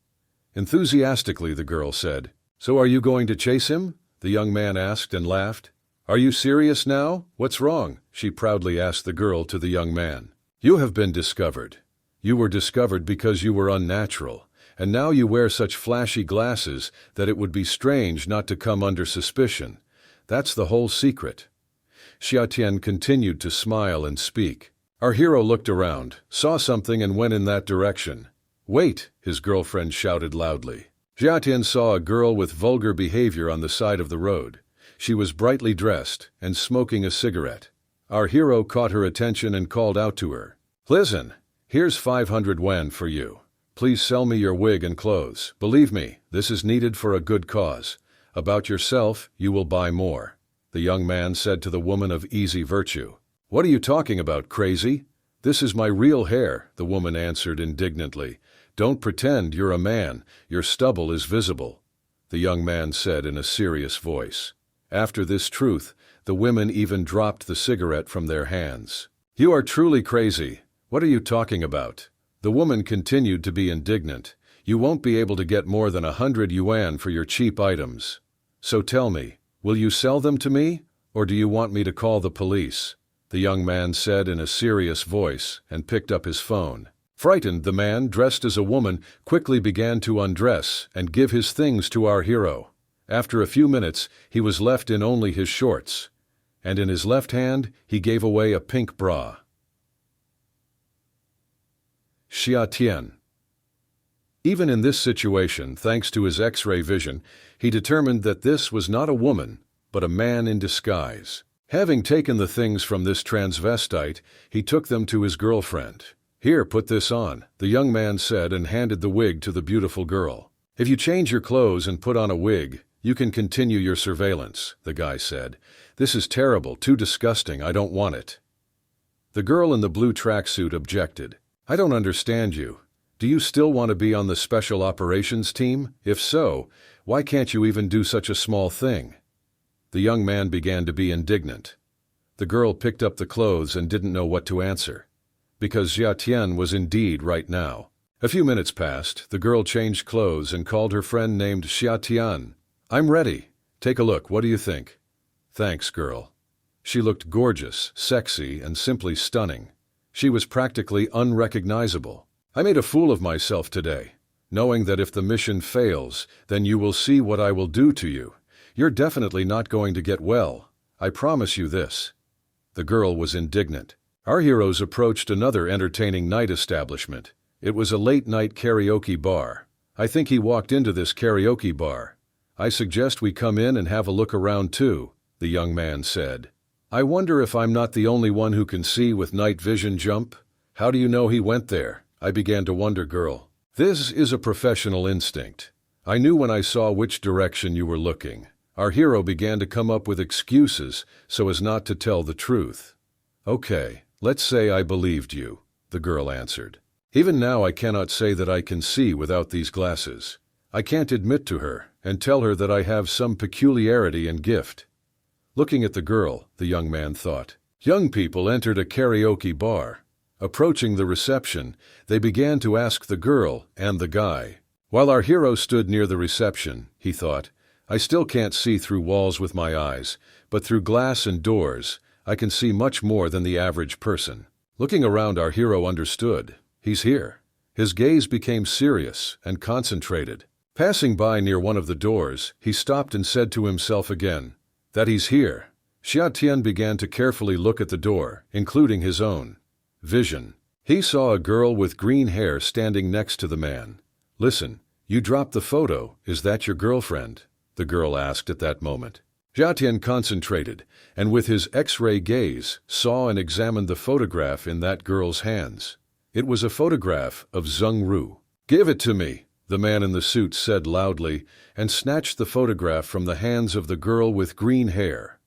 Enthusiastically, the girl said. So are you going to chase him? The young man asked and laughed. Are you serious now? What's wrong? She proudly asked the girl to the young man. You have been discovered. You were discovered because you were unnatural, and now you wear such flashy glasses that it would be strange not to come under suspicion. That's the whole secret. Xiatian continued to smile and speak. Our hero looked around, saw something and went in that direction. Wait, his girlfriend shouted loudly. Xiatian saw a girl with vulgar behavior on the side of the road. She was brightly dressed and smoking a cigarette. Our hero caught her attention and called out to her. Listen, here's 500 yuan for you. Please sell me your wig and clothes. Believe me, this is needed for a good cause. About yourself, you will buy more, the young man said to the woman of easy virtue. What are you talking about, crazy? This is my real hair, the woman answered indignantly. Don't pretend you're a man. Your stubble is visible, the young man said in a serious voice. After this truth, the women even dropped the cigarette from their hands. You are truly crazy. What are you talking about? The woman continued to be indignant. You won't be able to get more than 100 yuan for your cheap items. So tell me, will you sell them to me, or do you want me to call the police? The young man said in a serious voice and picked up his phone. Frightened, the man, dressed as a woman, quickly began to undress and give his things to our hero. After a few minutes, he was left in only his shorts, and in his left hand, he gave away a pink bra. Xiatian. Even in this situation, thanks to his X-ray vision, he determined that this was not a woman, but a man in disguise. Having taken the things from this transvestite, he took them to his girlfriend. Here, put this on, the young man said and handed the wig to the beautiful girl. If you change your clothes and put on a wig, you can continue your surveillance, the guy said. This is terrible, too disgusting, I don't want it. The girl in the blue tracksuit objected. I don't understand you. Do you still want to be on the special operations team? If so, why can't you even do such a small thing? The young man began to be indignant. The girl picked up the clothes and didn't know what to answer, because Xiatian was indeed right now. A few minutes passed, the girl changed clothes and called her friend named Xiatian. I'm ready. Take a look, what do you think? Thanks, girl. She looked gorgeous, sexy, and simply stunning. She was practically unrecognizable. I made a fool of myself today, knowing that if the mission fails, then you will see what I will do to you. You're definitely not going to get well. I promise you this. The girl was indignant. Our heroes approached another entertaining night establishment. It was a late-night karaoke bar. I think he walked into this karaoke bar. I suggest we come in and have a look around too, the young man said. I wonder if I'm not the only one who can see with night vision jump? How do you know he went there? I began to wonder, girl. This is a professional instinct. I knew when I saw which direction you were looking. Our hero began to come up with excuses so as not to tell the truth. Okay, let's say I believed you, the girl answered. Even now I cannot say that I can see without these glasses. I can't admit to her and tell her that I have some peculiarity and gift. Looking at the girl, the young man thought. Young people entered a karaoke bar. Approaching the reception, they began to ask the girl and the guy. While our hero stood near the reception, he thought, I still can't see through walls with my eyes, but through glass and doors, I can see much more than the average person. Looking around, our hero understood. He's here. His gaze became serious and concentrated. Passing by near one of the doors, he stopped and said to himself again, that he's here. Xia Tian began to carefully look at the door, including his own vision. He saw a girl with green hair standing next to the man. Listen, you dropped the photo, is that your girlfriend? The girl asked at that moment. Xia Tian concentrated, and with his X-ray gaze, saw and examined the photograph in that girl's hands. It was a photograph of Zheng Ru. Give it to me, the man in the suit said loudly, and snatched the photograph from the hands of the girl with green hair.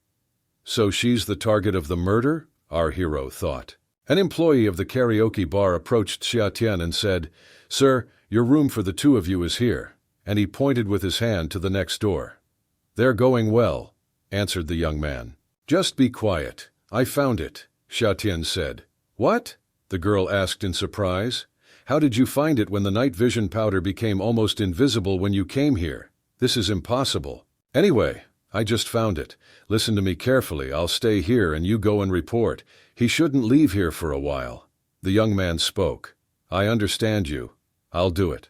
So she's the target of the murder? Our hero thought. An employee of the karaoke bar approached Xia Tian and said, Sir, your room for the two of you is here, and he pointed with his hand to the next door. They're going well, answered the young man. Just be quiet. I found it, Xia Tian said. What? The girl asked in surprise. How did you find it when the night vision powder became almost invisible when you came here? This is impossible. Anyway, I just found it. Listen to me carefully. I'll stay here and you go and report. He shouldn't leave here for a while. The young man spoke. I understand you. I'll do it.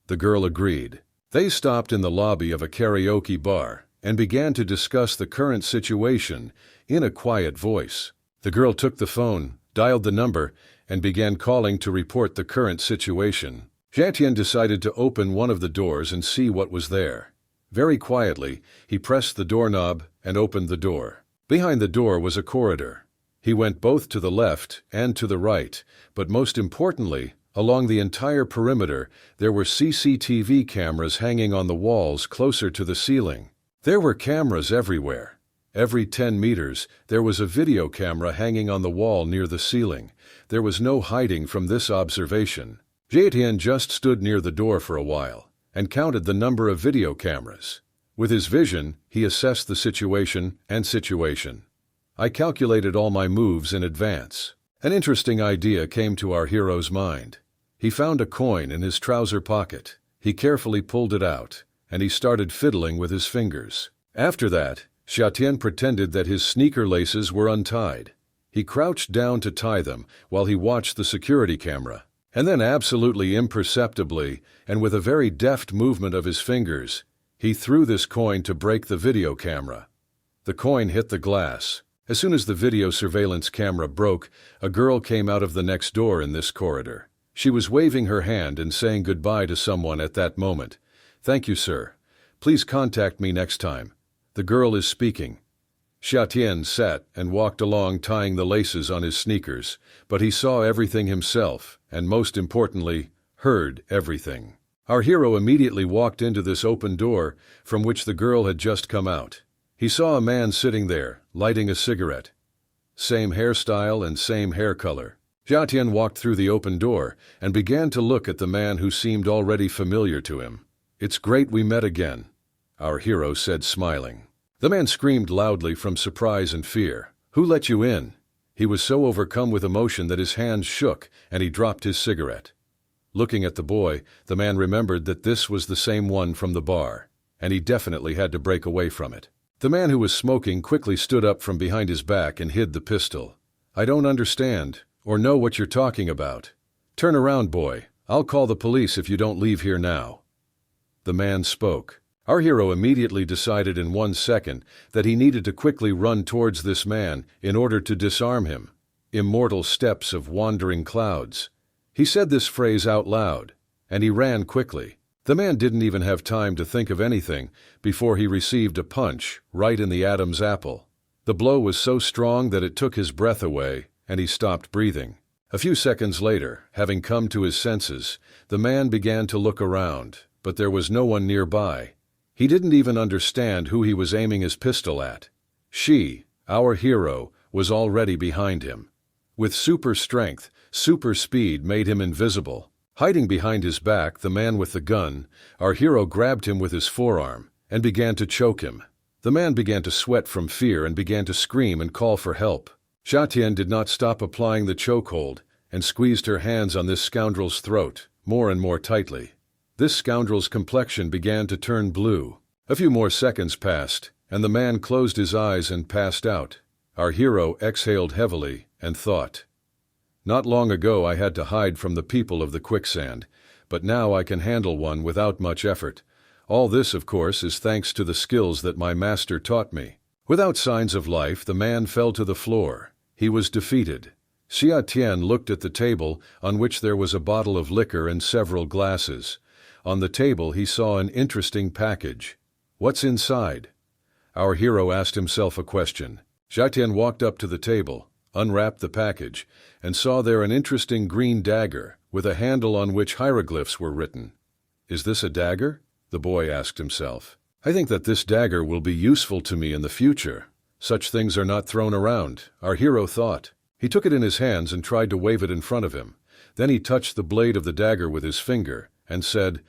The girl agreed. They stopped in the lobby of a karaoke bar and began to discuss the current situation in a quiet voice. The girl took the phone, dialed the number, and began calling to report the current situation. Xia Tian decided to open one of the doors and see what was there. Very quietly, he pressed the doorknob and opened the door. Behind the door was a corridor. He went both to the left and to the right, but most importantly, along the entire perimeter, there were CCTV cameras hanging on the walls closer to the ceiling. There were cameras everywhere. Every 10 meters, there was a video camera hanging on the wall near the ceiling. There was no hiding from this observation. Xia Tian just stood near the door for a while and counted the number of video cameras. With his vision, he assessed the situation. I calculated all my moves in advance. An interesting idea came to our hero's mind. He found a coin in his trouser pocket. He carefully pulled it out, and he started fiddling with his fingers. After that, Xia Tian pretended that his sneaker laces were untied. He crouched down to tie them while he watched the security camera. And then absolutely imperceptibly, and with a very deft movement of his fingers, he threw this coin to break the video camera. The coin hit the glass. As soon as the video surveillance camera broke, a girl came out of the next door in this corridor. She was waving her hand and saying goodbye to someone at that moment. Thank you, sir. Please contact me next time. The girl is speaking. Xia Tian sat and walked along tying the laces on his sneakers, but he saw everything himself, and most importantly, heard everything. Our hero immediately walked into this open door from which the girl had just come out. He saw a man sitting there, lighting a cigarette. Same hairstyle and same hair color. Xia Tian walked through the open door and began to look at the man who seemed already familiar to him. It's great we met again, our hero said, smiling. The man screamed loudly from surprise and fear. Who let you in? He was so overcome with emotion that his hands shook and he dropped his cigarette. Looking at the boy, the man remembered that this was the same one from the bar, and he definitely had to break away from it. The man who was smoking quickly stood up from behind his back and hid the pistol. I don't understand, or know what you're talking about. Turn around, boy. I'll call the police if you don't leave here now. The man spoke. Our hero immediately decided in 1 second that he needed to quickly run towards this man in order to disarm him. immortal steps of wandering clouds. He said this phrase out loud, and he ran quickly. The man didn't even have time to think of anything before he received a punch right in the Adam's apple. The blow was so strong that it took his breath away, and he stopped breathing. A few seconds later, having come to his senses, the man began to look around, but there was no one nearby. He didn't even understand who he was aiming his pistol at. She, our hero, was already behind him. With super strength, super speed made him invisible. Hiding behind his back, the man with the gun, our hero grabbed him with his forearm and began to choke him. The man began to sweat from fear and began to scream and call for help. Xiatian did not stop applying the chokehold and squeezed her hands on this scoundrel's throat more and more tightly. This scoundrel's complexion began to turn blue. A few more seconds passed, and the man closed his eyes and passed out. Our hero exhaled heavily and thought, "Not long ago I had to hide from the people of the quicksand, but now I can handle one without much effort. All this, of course, is thanks to the skills that my master taught me." Without signs of life, the man fell to the floor. He was defeated. Xia Tian looked at the table, on which there was a bottle of liquor and several glasses. On the table he saw an interesting package. "What's inside?" Our hero asked himself a question. Xia Tian walked up to the table, unwrapped the package, and saw there an interesting green dagger with a handle on which hieroglyphs were written. "Is this a dagger?" the boy asked himself. "I think that this dagger will be useful to me in the future. Such things are not thrown around," our hero thought. He took it in his hands and tried to wave it in front of him. Then he touched the blade of the dagger with his finger and said,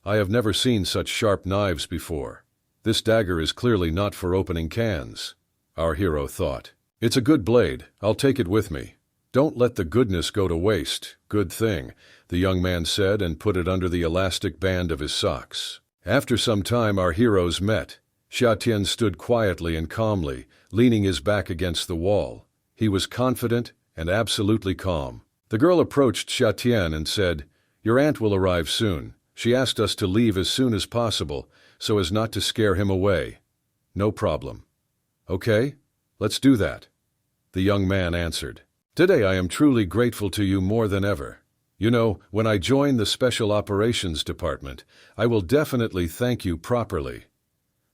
"I have never seen such sharp knives before. This dagger is clearly not for opening cans." Our hero thought, "It's a good blade. I'll take it with me." "Don't let the goodness go to waste. Good thing," the young man said and put it under the elastic band of his socks. After some time our heroes met. Xia Tian stood quietly and calmly, leaning his back against the wall. He was confident and absolutely calm. The girl approached Xia Tian and said, "Your aunt will arrive soon. She asked us to leave as soon as possible, so as not to scare him away." "No problem." "Okay, let's do that," the young man answered. "Today I am truly grateful to you more than ever. You know, when I join the Special Operations Department, I will definitely thank you properly."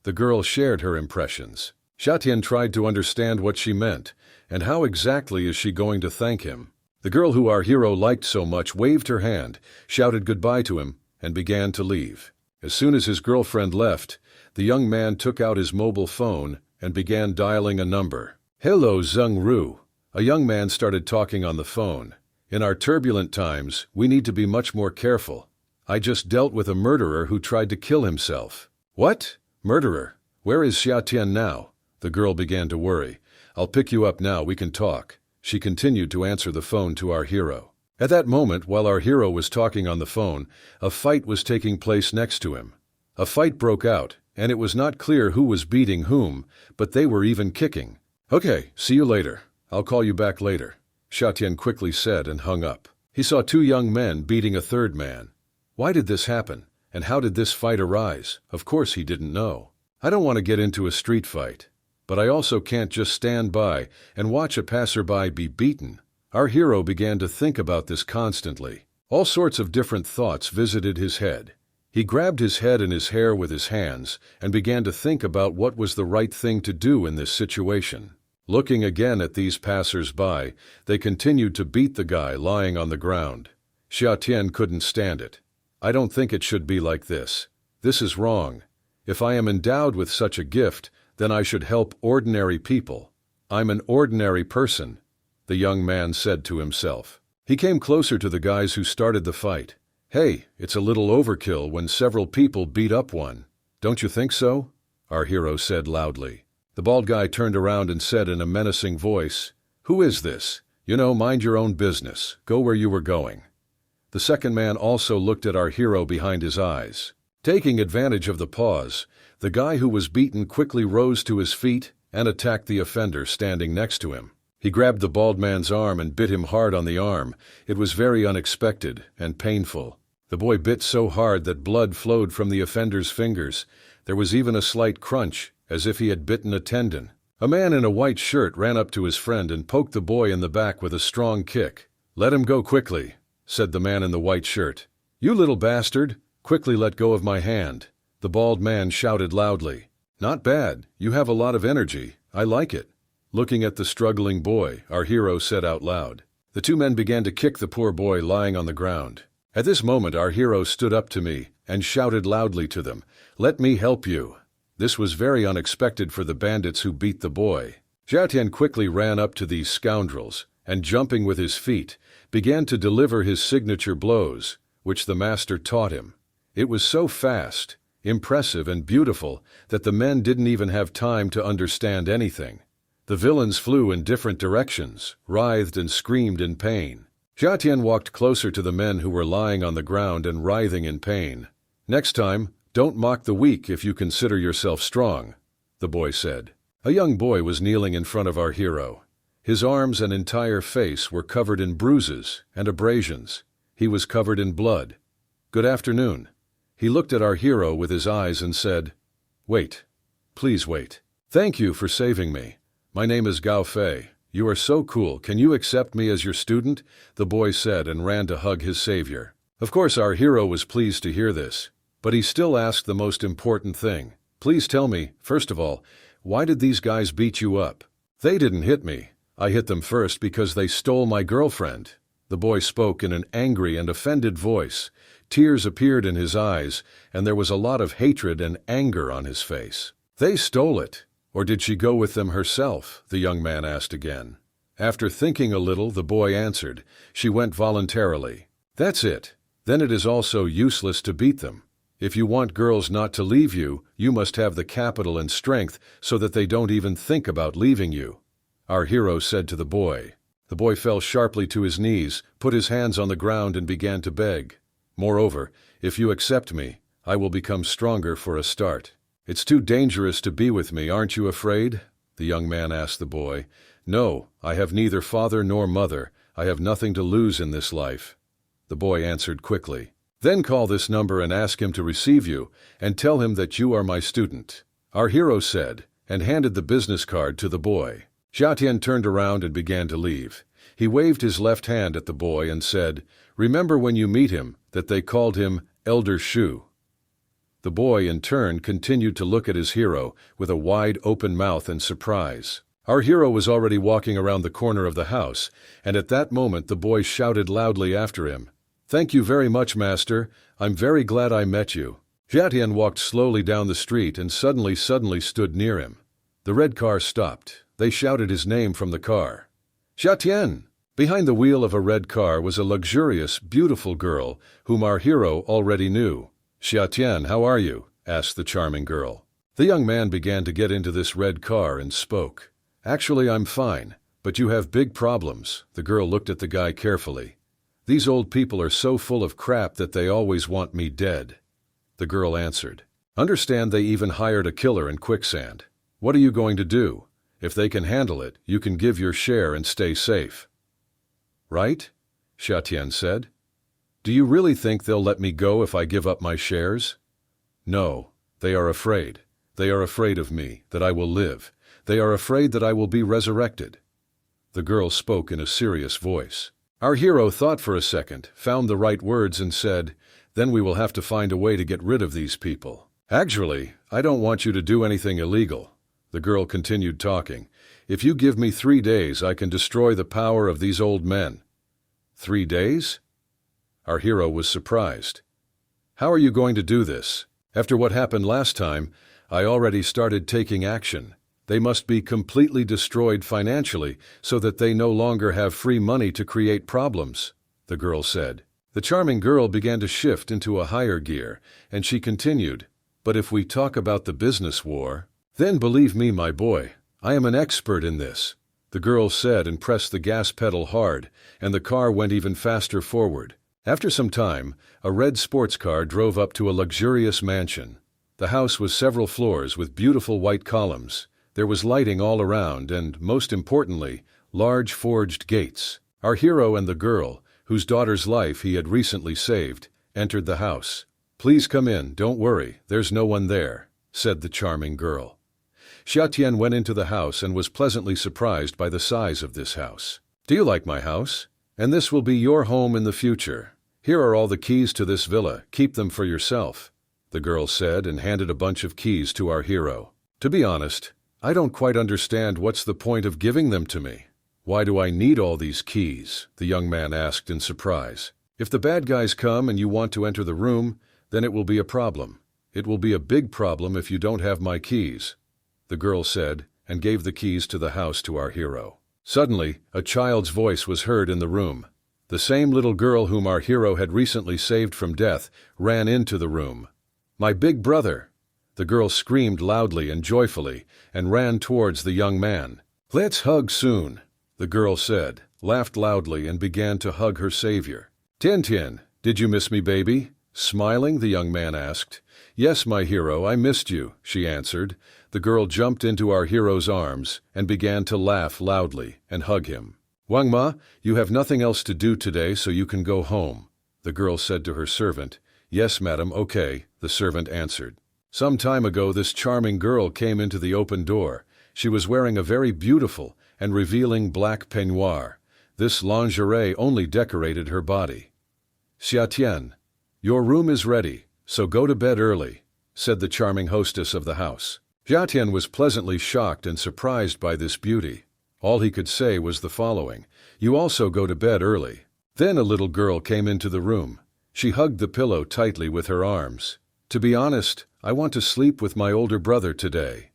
The girl shared her impressions. Xia Tian tried to understand what she meant, and how exactly is she going to thank him. The girl who our hero liked so much waved her hand, shouted goodbye to him, and began to leave. As soon as his girlfriend left, the young man took out his mobile phone and began dialing a number. "Hello, Zheng Ru." A young man started talking on the phone. "In our turbulent times, we need to be much more careful. I just dealt with a murderer who tried to kill himself." "What? Murderer? Where is Xia Tian now?" The girl began to worry. "I'll pick you up now, we can talk." She continued to answer the phone to our hero. At that moment, while our hero was talking on the phone, a fight was taking place next to him. A fight broke out, and it was not clear who was beating whom, but they were even kicking. "Okay, see you later. I'll call you back later," Xia Tian quickly said and hung up. He saw two young men beating a third man. Why did this happen? And how did this fight arise? Of course he didn't know. I don't want to get into a street fight, but I also can't just stand by and watch a passerby be beaten. Our hero began to think about this constantly. All sorts of different thoughts visited his head. He grabbed his head and his hair with his hands and began to think about what was the right thing to do in this situation. Looking again at these passers-by, they continued to beat the guy lying on the ground. Xia Tian couldn't stand it. "I don't think it should be like this. This is wrong. If I am endowed with such a gift, then I should help ordinary people. I'm an ordinary person," the young man said to himself. He came closer to the guys who started the fight. "Hey, it's a little overkill when several people beat up one. Don't you think so?" our hero said loudly. The bald guy turned around and said in a menacing voice, "Who is this? You know, mind your own business. Go where you were going." The second man also looked at our hero behind his eyes. Taking advantage of the pause, the guy who was beaten quickly rose to his feet and attacked the offender standing next to him. He grabbed the bald man's arm and bit him hard on the arm. It was very unexpected and painful. The boy bit so hard that blood flowed from the offender's fingers. There was even a slight crunch, as if he had bitten a tendon. A man in a white shirt ran up to his friend and poked the boy in the back with a strong kick. "Let him go quickly," said the man in the white shirt. "You little bastard, quickly let go of my hand," the bald man shouted loudly. "Not bad, you have a lot of energy, I like it." Looking at the struggling boy, our hero said out loud. The two men began to kick the poor boy lying on the ground. At this moment our hero stood up to me and shouted loudly to them, "Let me help you." This was very unexpected for the bandits who beat the boy. Xiaotian quickly ran up to these scoundrels, and jumping with his feet, began to deliver his signature blows, which the master taught him. It was so fast, impressive and beautiful that the men didn't even have time to understand anything. The villains flew in different directions, writhed and screamed in pain. Xiaotian walked closer to the men who were lying on the ground and writhing in pain. "Next time, don't mock the weak if you consider yourself strong," the boy said. A young boy was kneeling in front of our hero. His arms and entire face were covered in bruises and abrasions. He was covered in blood. "Good afternoon." He looked at our hero with his eyes and said, "Wait. Please wait. Thank you for saving me. My name is Gao Fei. You are so cool. Can you accept me as your student?" the boy said and ran to hug his savior. Of course our hero was pleased to hear this, but he still asked the most important thing. "Please tell me, first of all, why did these guys beat you up?" "They didn't hit me. I hit them first because they stole my girlfriend." The boy spoke in an angry and offended voice. Tears appeared in his eyes, and there was a lot of hatred and anger on his face. "They stole it. Or did she go with them herself?" the young man asked again. After thinking a little, the boy answered, "She went voluntarily." "That's it. Then it is also useless to beat them. If you want girls not to leave you, you must have the capital and strength so that they don't even think about leaving you," our hero said to the boy. The boy fell sharply to his knees, put his hands on the ground and began to beg. "Moreover, if you accept me, I will become stronger for a start." "It's too dangerous to be with me, aren't you afraid?" the young man asked the boy. "No, I have neither father nor mother. I have nothing to lose in this life," the boy answered quickly. "Then call this number and ask him to receive you, and tell him that you are my student," our hero said, and handed the business card to the boy. Xiaotian turned around and began to leave. He waved his left hand at the boy and said, "Remember when you meet him that they called him Elder Shu." The boy, in turn, continued to look at his hero with a wide open mouth in surprise. Our hero was already walking around the corner of the house, and at that moment the boy shouted loudly after him, "Thank you very much, master. I'm very glad I met you." Xiaotian walked slowly down the street and suddenly stood near him. The red car stopped. They shouted his name from the car. "Xiaotian!" Behind the wheel of a red car was a luxurious, beautiful girl whom our hero already knew. "Xiaotian, how are you?" asked the charming girl. The young man began to get into this red car and spoke. "Actually, I'm fine, but you have big problems." The girl looked at the guy carefully. "These old people are so full of crap that they always want me dead," the girl answered. "Understand they even hired a killer in quicksand. What are you going to do? If they can handle it, you can give your share and stay safe." "Right?" Xiaotian said. "Do you really think they'll let me go if I give up my shares?" "No, they are afraid. They are afraid of me, that I will live. They are afraid that I will be resurrected." The girl spoke in a serious voice. Our hero thought for a second, found the right words and said, "Then we will have to find a way to get rid of these people." "Actually, I don't want you to do anything illegal," the girl continued talking. "If you give me 3 days, I can destroy the power of these old men." 3 days? Our hero was surprised. "How are you going to do this? After what happened last time, I already started taking action. They must be completely destroyed financially so that they no longer have free money to create problems," the girl said. The charming girl began to shift into a higher gear, and she continued, "But if we talk about the business war, then believe me, my boy, I am an expert in this," the girl said and pressed the gas pedal hard, and the car went even faster forward. After some time, a red sports car drove up to a luxurious mansion. The house was several floors with beautiful white columns. There was lighting all around and, most importantly, large forged gates. Our hero and the girl, whose daughter's life he had recently saved, entered the house. "Please come in, don't worry, there's no one there," said the charming girl. Xia Tian went into the house and was pleasantly surprised by the size of this house. "Do you like my house? And this will be your home in the future. Here are all the keys to this villa, keep them for yourself," the girl said and handed a bunch of keys to our hero. "To be honest, I don't quite understand what's the point of giving them to me. Why do I need all these keys?" the young man asked in surprise. "If the bad guys come and you want to enter the room, then it will be a problem. It will be a big problem if you don't have my keys," the girl said and gave the keys to the house to our hero. Suddenly, a child's voice was heard in the room. The same little girl whom our hero had recently saved from death ran into the room. "My big brother!" The girl screamed loudly and joyfully and ran towards the young man. "Let's hug soon," the girl said, laughed loudly and began to hug her savior. "Tian Tian, did you miss me, baby?" Smiling, the young man asked. "Yes, my hero, I missed you," she answered. The girl jumped into our hero's arms and began to laugh loudly and hug him. "Wang Ma, you have nothing else to do today, so you can go home," the girl said to her servant. "Yes, madam, okay," the servant answered. Some time ago, this charming girl came into the open door. She was wearing a very beautiful and revealing black peignoir. This lingerie only decorated her body. "Xia Tian, your room is ready, so go to bed early," said the charming hostess of the house. Xia Tian was pleasantly shocked and surprised by this beauty. All he could say was the following: "You also go to bed early." Then a little girl came into the room. She hugged the pillow tightly with her arms. "To be honest, I want to sleep with my older brother today,"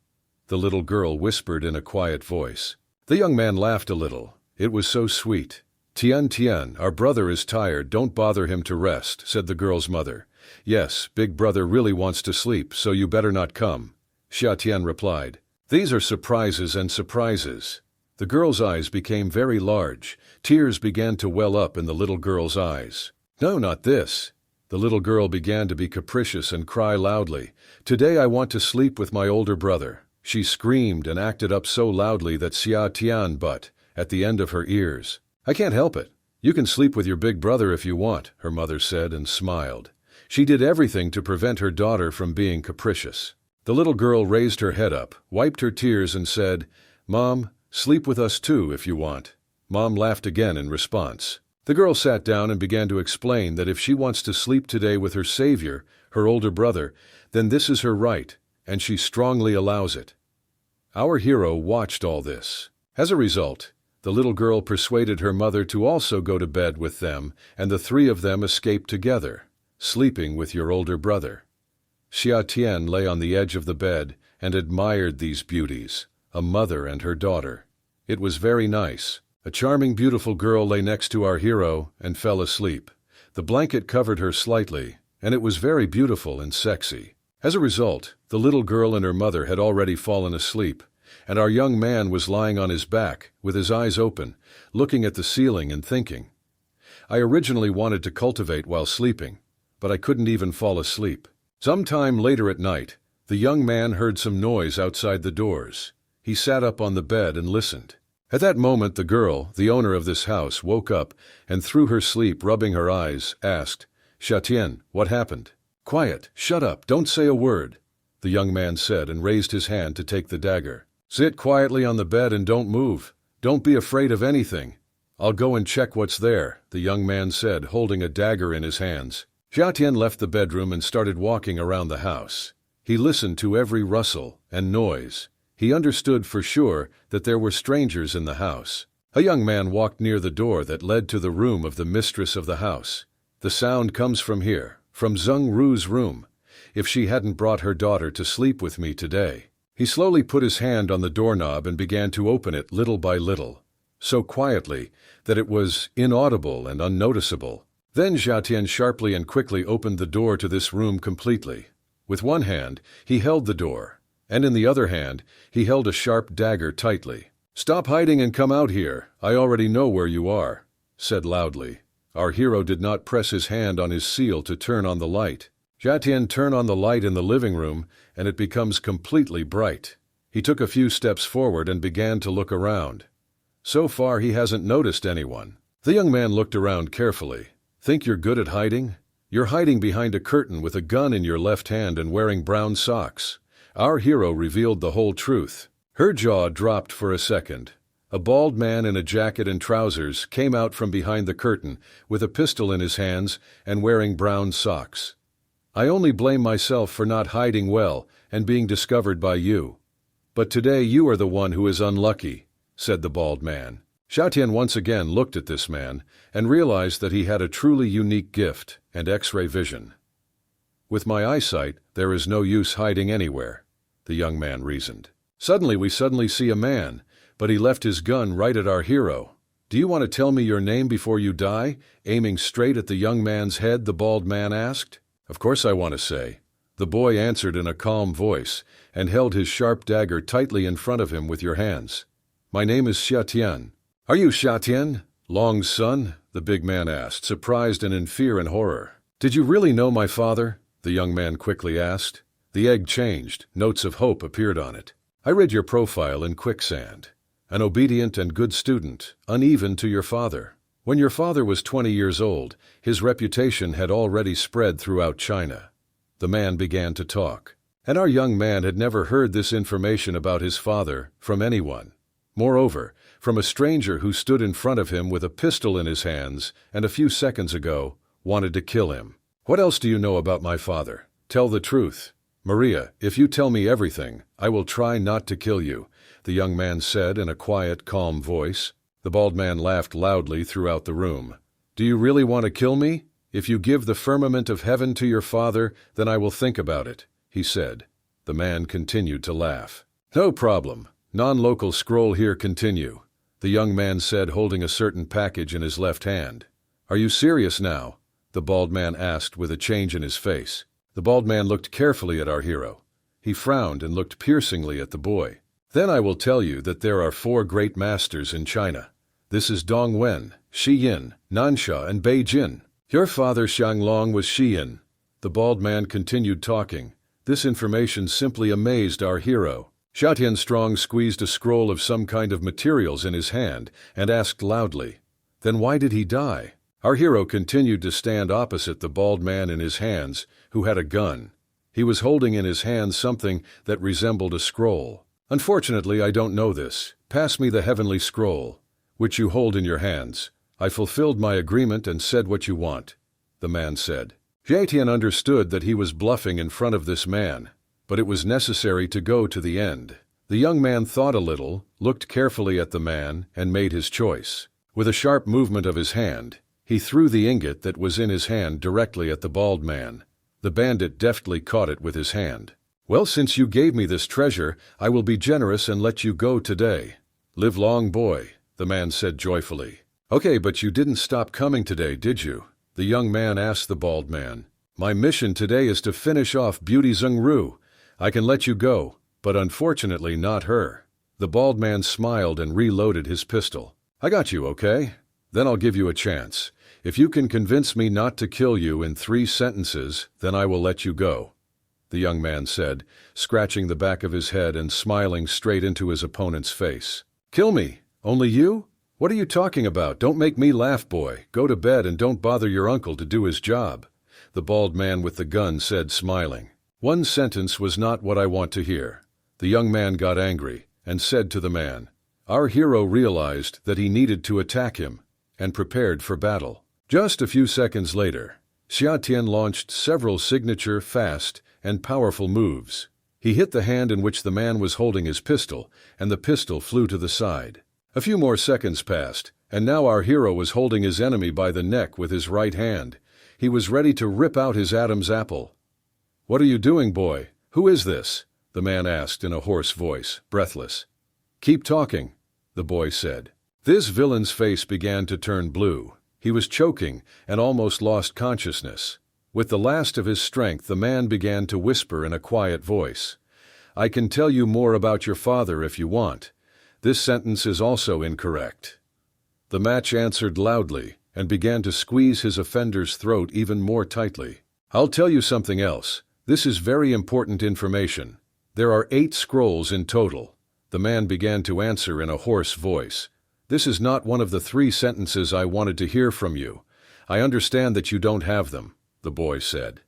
the little girl whispered in a quiet voice. The young man laughed a little. It was so sweet. "Tian Tian, our brother is tired, don't bother him to rest," said the girl's mother. "Yes, big brother really wants to sleep, so you better not come," Xia Tian replied. "These are surprises and surprises." The girl's eyes became very large. Tears began to well up in the little girl's eyes. "No, not this." The little girl began to be capricious and cry loudly. "Today I want to sleep with my older brother." She screamed and acted up so loudly that Xia Tian but at the end of her ears. "I can't help it. You can sleep with your big brother if you want," her mother said and smiled. She did everything to prevent her daughter from being capricious. The little girl raised her head up, wiped her tears and said, "Mom, sleep with us too if you want." Mom laughed again in response. The girl sat down and began to explain that if she wants to sleep today with her savior, her older brother, then this is her right, and she strongly allows it. Our hero watched all this. As a result, the little girl persuaded her mother to also go to bed with them, and the three of them escaped together, sleeping with your older brother. Xia Tian lay on the edge of the bed and admired these beauties, a mother and her daughter. It was very nice. A charming, beautiful girl lay next to our hero and fell asleep. The blanket covered her slightly, and it was very beautiful and sexy. As a result, the little girl and her mother had already fallen asleep, and our young man was lying on his back, with his eyes open, looking at the ceiling and thinking. I originally wanted to cultivate while sleeping, but I couldn't even fall asleep. Some time later at night, the young man heard some noise outside the doors. He sat up on the bed and listened. At that moment, the girl, the owner of this house, woke up and through her sleep, rubbing her eyes, asked, "Xia Tian, what happened?" "Quiet, shut up, don't say a word," the young man said and raised his hand to take the dagger. "Sit quietly on the bed and don't move. Don't be afraid of anything. I'll go and check what's there," the young man said, holding a dagger in his hands. Xia Tian left the bedroom and started walking around the house. He listened to every rustle and noise. He understood for sure that there were strangers in the house. A young man walked near the door that led to the room of the mistress of the house. "The sound comes from here, from Zheng Ru's room. If she hadn't brought her daughter to sleep with me today." He slowly put his hand on the doorknob and began to open it little by little, so quietly that it was inaudible and unnoticeable. Then Xia Tian sharply and quickly opened the door to this room completely. With one hand, he held the door, and in the other hand, he held a sharp dagger tightly. "Stop hiding and come out here. I already know where you are," said loudly. Our hero did not press his hand on his seal to turn on the light. Xia Tian turned on the light in the living room, and it becomes completely bright. He took a few steps forward and began to look around. So far, he hasn't noticed anyone. The young man looked around carefully. "Think you're good at hiding? You're hiding behind a curtain with a gun in your left hand and wearing brown socks. Our hero revealed the whole truth. Her jaw dropped for a second. A bald man in a jacket and trousers came out from behind the curtain with a pistol in his hands and wearing brown socks. I only blame myself for not hiding well and being discovered by you. But today you are the one who is unlucky, said the bald man. Xiaotian once again looked at this man and realized that he had a truly unique gift and X-ray vision. With my eyesight, there is no use hiding anywhere, the young man reasoned. Suddenly we see a man, but he left his gun right at our hero. Do you want to tell me your name before you die? Aiming straight at the young man's head, the bald man asked. Of course I want to say. The boy answered in a calm voice and held his sharp dagger tightly in front of him with your hands. My name is Xiaotian. Are you Xiaotian, Long's son? The big man asked, surprised and in fear and horror. Did you really know my father? The young man quickly asked. The egg changed. Notes of hope appeared on it. I read your profile in quicksand. An obedient and good student, uneven to your father. When your father was 20 years old, his reputation had already spread throughout China. The man began to talk. And our young man had never heard this information about his father from anyone. Moreover, from a stranger who stood in front of him with a pistol in his hands and a few seconds ago wanted to kill him. What else do you know about my father? Tell the truth. Maria, if you tell me everything, I will try not to kill you, the young man said in a quiet, calm voice. The bald man laughed loudly throughout the room. Do you really want to kill me? If you give the firmament of heaven to your father, then I will think about it, he said. The man continued to laugh. No problem. Non-local scroll here continue, the young man said, holding a certain package in his left hand. Are you serious now? The bald man asked with a change in his face. The bald man looked carefully at our hero. He frowned and looked piercingly at the boy. Then I will tell you that there are 4 great masters in China. This is Dong Wen, Shi Yin, Nansha, and Bei Jin. Your father Xianglong was Shi Yin. The bald man continued talking. This information simply amazed our hero. Xiaotian Strong squeezed a scroll of some kind of materials in his hand and asked loudly, Then why did he die? Our hero continued to stand opposite the bald man in his hands, who had a gun. He was holding in his hands something that resembled a scroll. Unfortunately, I don't know this. Pass me the heavenly scroll, which you hold in your hands. I fulfilled my agreement and said what you want, the man said. Xiaotian understood that he was bluffing in front of this man, but it was necessary to go to the end. The young man thought a little, looked carefully at the man, and made his choice. With a sharp movement of his hand, he threw the ingot that was in his hand directly at the bald man. The bandit deftly caught it with his hand. Well, since you gave me this treasure, I will be generous and let you go today. Live long, boy, the man said joyfully. Okay, but you didn't stop coming today, did you? The young man asked the bald man. My mission today is to finish off Beauty Zhengru. I can let you go, but unfortunately not her. The bald man smiled and reloaded his pistol. I got you, okay? Then I'll give you a chance. If you can convince me not to kill you in 3 sentences, then I will let you go, the young man said, scratching the back of his head and smiling straight into his opponent's face. Kill me? Only you? What are you talking about? Don't make me laugh, boy. Go to bed and don't bother your uncle to do his job, the bald man with the gun said, smiling. 1 sentence was not what I want to hear. The young man got angry and said to the man. Our hero realized that he needed to attack him and prepared for battle. Just a few seconds later, Xiaotian launched several signature, fast, and powerful moves. He hit the hand in which the man was holding his pistol, and the pistol flew to the side. A few more seconds passed, and now our hero was holding his enemy by the neck with his right hand. He was ready to rip out his Adam's apple. What are you doing, boy? Who is this? The man asked in a hoarse voice, breathless. Keep talking, the boy said. This villain's face began to turn blue. He was choking and almost lost consciousness. With the last of his strength, the man began to whisper in a quiet voice. I can tell you more about your father if you want. This sentence is also incorrect. The match answered loudly and began to squeeze his offender's throat even more tightly. I'll tell you something else. This is very important information. There are 8 scrolls in total. The man began to answer in a hoarse voice. This is not one of the 3 sentences I wanted to hear from you. I understand that you don't have them, the boy said.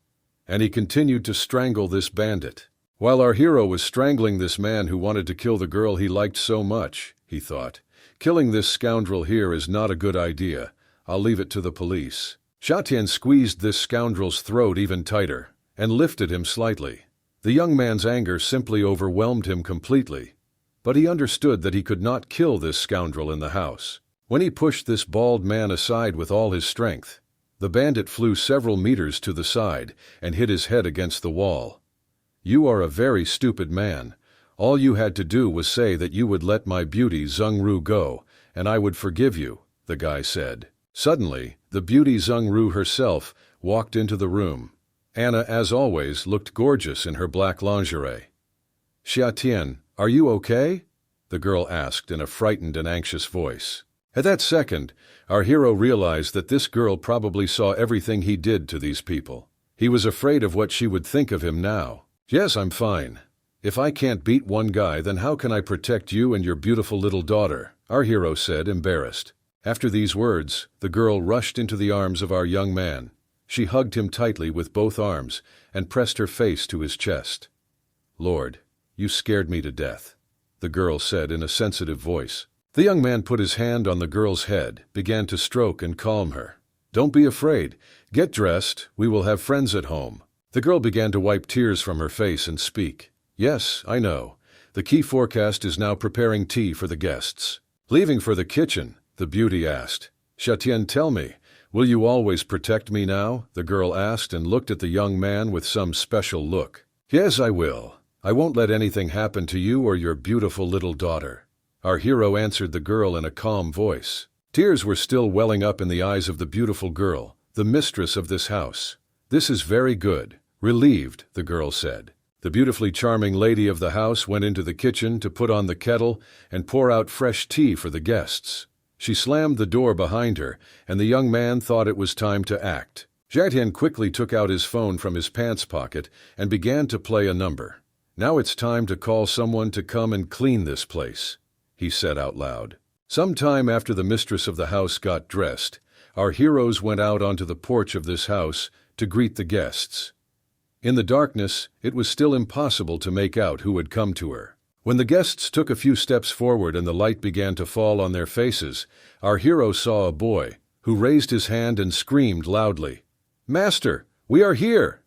And he continued to strangle this bandit. While our hero was strangling this man who wanted to kill the girl he liked so much, he thought, killing this scoundrel here is not a good idea. I'll leave it to the police. Xiatian squeezed this scoundrel's throat even tighter and lifted him slightly. The young man's anger simply overwhelmed him completely, but he understood that he could not kill this scoundrel in the house. When he pushed this bald man aside with all his strength, the bandit flew several meters to the side and hit his head against the wall. You are a very stupid man. All you had to do was say that you would let my beauty Zhengru go, and I would forgive you, the guy said. Suddenly, the beauty Zhengru herself walked into the room. Anna, as always, looked gorgeous in her black lingerie. Xiatian, are you okay? The girl asked in a frightened and anxious voice. At that second, our hero realized that this girl probably saw everything he did to these people. He was afraid of what she would think of him now. Yes, I'm fine. If I can't beat one guy, then how can I protect you and your beautiful little daughter? Our hero said, embarrassed. After these words, the girl rushed into the arms of our young man. She hugged him tightly with both arms and pressed her face to his chest. Lord, you scared me to death, the girl said in a sensitive voice. The young man put his hand on the girl's head, began to stroke and calm her. Don't be afraid. Get dressed. We will have friends at home. The girl began to wipe tears from her face and speak. Yes, I know. The key forecast is now preparing tea for the guests. Leaving for the kitchen, the beauty asked. Xiatian, tell me, will you always protect me now? The girl asked and looked at the young man with some special look. Yes, I will. I won't let anything happen to you or your beautiful little daughter. Our hero answered the girl in a calm voice. Tears were still welling up in the eyes of the beautiful girl, the mistress of this house. This is very good. Relieved, the girl said. The beautifully charming lady of the house went into the kitchen to put on the kettle and pour out fresh tea for the guests. She slammed the door behind her, and the young man thought it was time to act. Xiatian quickly took out his phone from his pants pocket and began to play a number. Now it's time to call someone to come and clean this place, he said out loud. Some time after the mistress of the house got dressed, our heroes went out onto the porch of this house to greet the guests. In the darkness, it was still impossible to make out who had come to her. When the guests took a few steps forward and the light began to fall on their faces, our hero saw a boy, who raised his hand and screamed loudly, "Master, we are here!"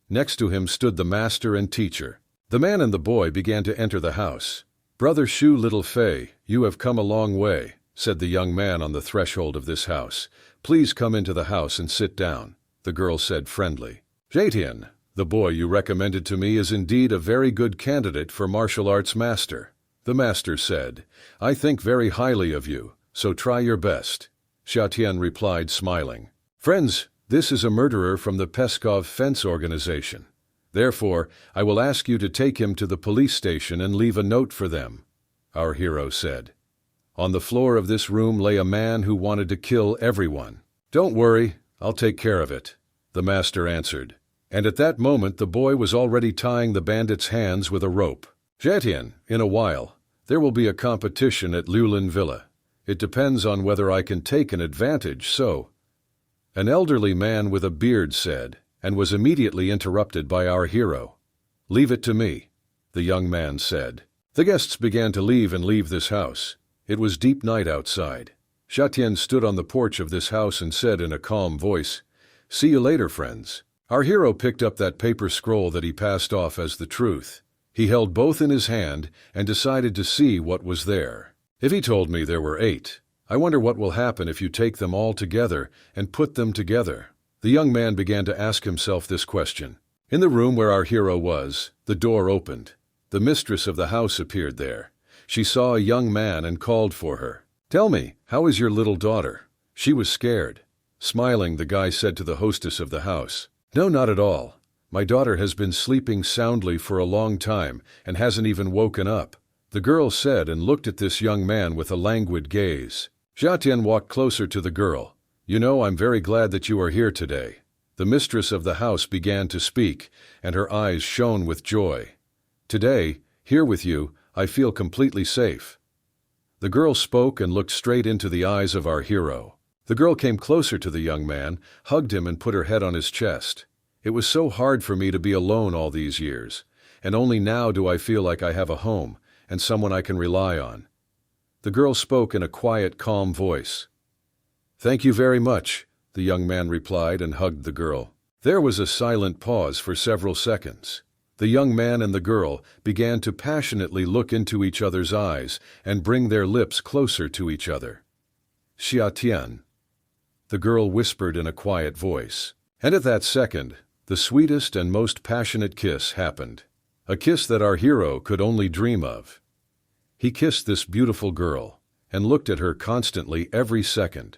Next to him stood the master and teacher. The man and the boy began to enter the house. "Brother Shu, little Fei, you have come a long way," said the young man on the threshold of this house. "Please come into the house and sit down," the girl said friendly. "Xiatian, the boy you recommended to me is indeed a very good candidate for martial arts master," the master said. "I think very highly of you, so try your best," Xiatian replied, smiling. "Friends, this is a murderer from the Peskov Fence organization. Therefore, I will ask you to take him to the police station and leave a note for them," our hero said. On the floor of this room lay a man who wanted to kill everyone. "Don't worry, I'll take care of it," the master answered. And at that moment the boy was already tying the bandit's hands with a rope. "Xiatian, in a while, there will be a competition at Lulin Villa. It depends on whether I can take an advantage, so—" an elderly man with a beard said, and was immediately interrupted by our hero. "Leave it to me," the young man said. The guests began to leave this house. It was deep night outside. Xiatian stood on the porch of this house and said in a calm voice, "See you later, friends." Our hero picked up that paper scroll that he passed off as the truth. He held both in his hand and decided to see what was there. "If he told me there were 8, I wonder what will happen if you take them all together and put them together." The young man began to ask himself this question. In the room where our hero was, the door opened. The mistress of the house appeared there. She saw a young man and called for her. "Tell me, how is your little daughter?" She was scared. Smiling, the guy said to the hostess of the house, "No, not at all. My daughter has been sleeping soundly for a long time and hasn't even woken up," the girl said and looked at this young man with a languid gaze. Xiatian walked closer to the girl. "You know, I'm very glad that you are here today." The mistress of the house began to speak, and her eyes shone with joy. "Today, here with you, I feel completely safe." The girl spoke and looked straight into the eyes of our hero. The girl came closer to the young man, hugged him and put her head on his chest. "It was so hard for me to be alone all these years, and only now do I feel like I have a home and someone I can rely on." The girl spoke in a quiet, calm voice. "Thank you very much," the young man replied and hugged the girl. There was a silent pause for several seconds. The young man and the girl began to passionately look into each other's eyes and bring their lips closer to each other. "Xia Tian," the girl whispered in a quiet voice. And at that second, the sweetest and most passionate kiss happened. A kiss that our hero could only dream of. He kissed this beautiful girl and looked at her constantly every second.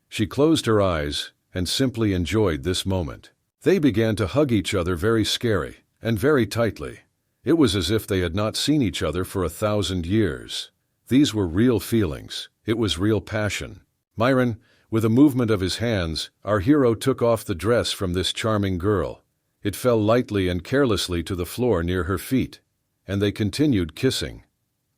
She closed her eyes and simply enjoyed this moment. They began to hug each other very scary and very tightly. It was as if they had not seen each other for 1,000 years. These were real feelings. It was real passion. Myron, with a movement of his hands, our hero took off the dress from this charming girl. It fell lightly and carelessly to the floor near her feet, and they continued kissing.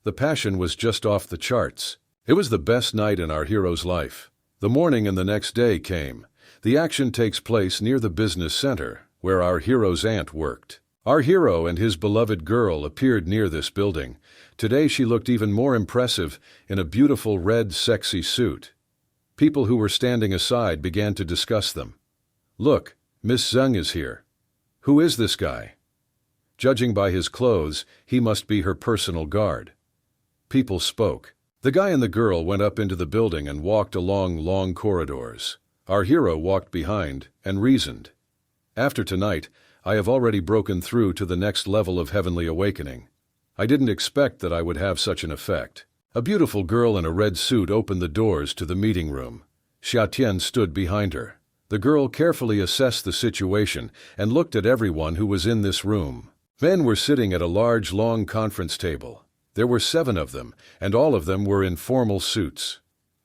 The passion was just off the charts. It was the best night in our hero's life. The morning and the next day came. The action takes place near the business center, where our hero's aunt worked. Our hero and his beloved girl appeared near this building. Today she looked even more impressive in a beautiful red sexy suit. People who were standing aside began to discuss them. "Look, Miss Zheng is here. Who is this guy? Judging by his clothes, he must be her personal guard." People spoke. The guy and the girl went up into the building and walked along long corridors. Our hero walked behind and reasoned. "After tonight, I have already broken through to the next level of heavenly awakening. I didn't expect that I would have such an effect." A beautiful girl in a red suit opened the doors to the meeting room. Xia Tian stood behind her. The girl carefully assessed the situation and looked at everyone who was in this room. Men were sitting at a large, long conference table. There were 7 of them, and all of them were in formal suits.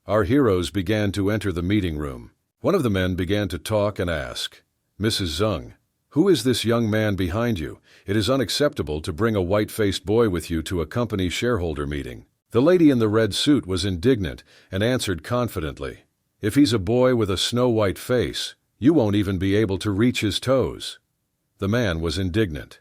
Our heroes began to enter the meeting room. One of the men began to talk and ask, "Mrs. Zheng, who is this young man behind you? It is unacceptable to bring a white-faced boy with you to a company shareholder meeting." The lady in the red suit was indignant and answered confidently, "If he's a boy with a snow-white face, you won't even be able to reach his toes." The man was indignant.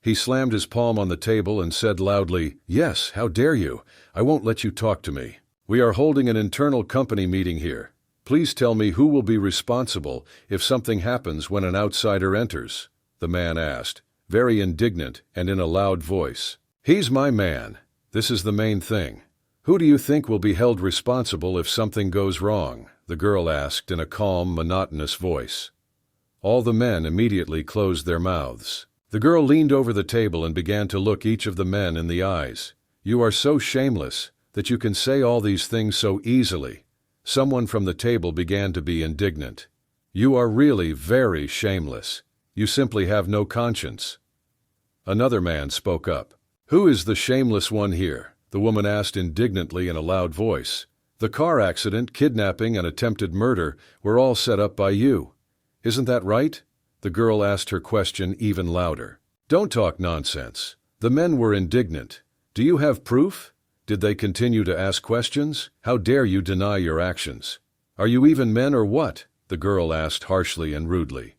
He slammed his palm on the table and said loudly, "Yes, how dare you? I won't let you talk to me. We are holding an internal company meeting here. Please tell me who will be responsible if something happens when an outsider enters," the man asked, very indignant and in a loud voice. "He's my man. This is the main thing. Who do you think will be held responsible if something goes wrong?" the girl asked in a calm, monotonous voice. All the men immediately closed their mouths. The girl leaned over the table and began to look each of the men in the eyes. "You are so shameless that you can say all these things so easily." Someone from the table began to be indignant. "You are really very shameless. You simply have no conscience." Another man spoke up. "Who is the shameless one here?" the woman asked indignantly in a loud voice. "The car accident, kidnapping, and attempted murder were all set up by you. Isn't that right?" the girl asked her question even louder. "Don't talk nonsense." The men were indignant. "Do you have proof?" Did they continue to ask questions? "How dare you deny your actions? Are you even men or what?" the girl asked harshly and rudely.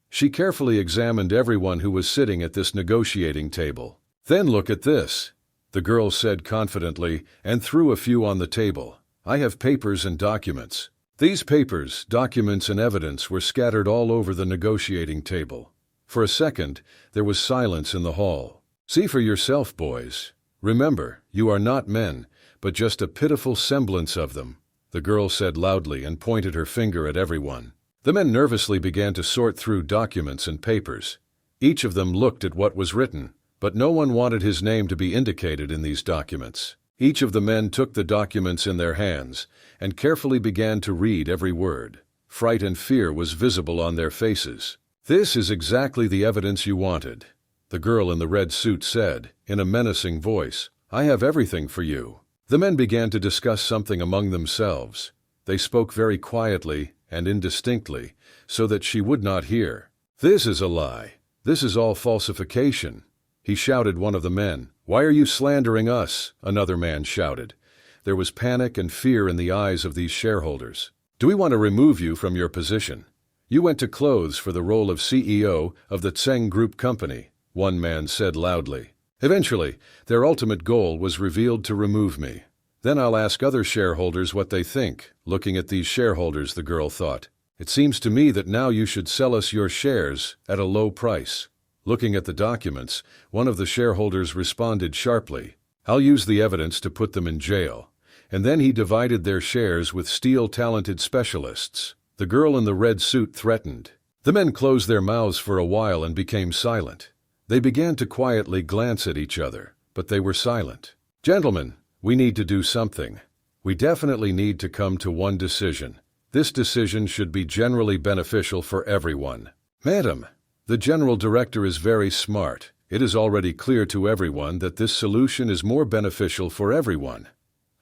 She carefully examined everyone who was sitting at this negotiating table. "Then look at this," the girl said confidently and threw a few on the table. "I have papers and documents." These papers, documents, and evidence were scattered all over the negotiating table. For a second, there was silence in the hall. "See for yourself, boys. Remember, you are not men, but just a pitiful semblance of them," the girl said loudly and pointed her finger at everyone. The men nervously began to sort through documents and papers. Each of them looked at what was written, but no one wanted his name to be indicated in these documents. Each of the men took the documents in their hands and carefully began to read every word. Fright and fear was visible on their faces. "This is exactly the evidence you wanted," the girl in the red suit said, in a menacing voice. "I have everything for you." The men began to discuss something among themselves. They spoke very quietly and indistinctly, so that she would not hear. "This is a lie. This is all falsification," he shouted one of the men. "Why are you slandering us?" another man shouted. There was panic and fear in the eyes of these shareholders. "Do we want to remove you from your position? You went to clothes for the role of CEO of the Tseng Group company," one man said loudly. Eventually, their ultimate goal was revealed to remove me. Then I'll ask other shareholders what they think. Looking at these shareholders, the girl thought. It seems to me that now you should sell us your shares at a low price. Looking at the documents, one of the shareholders responded sharply. I'll use the evidence to put them in jail. And then he divided their shares with steel-talented specialists. The girl in the red suit threatened. The men closed their mouths for a while and became silent. They began to quietly glance at each other, but they were silent. Gentlemen, we need to do something. We definitely need to come to one decision. This decision should be generally beneficial for everyone. Madam, the general director is very smart. It is already clear to everyone that this solution is more beneficial for everyone.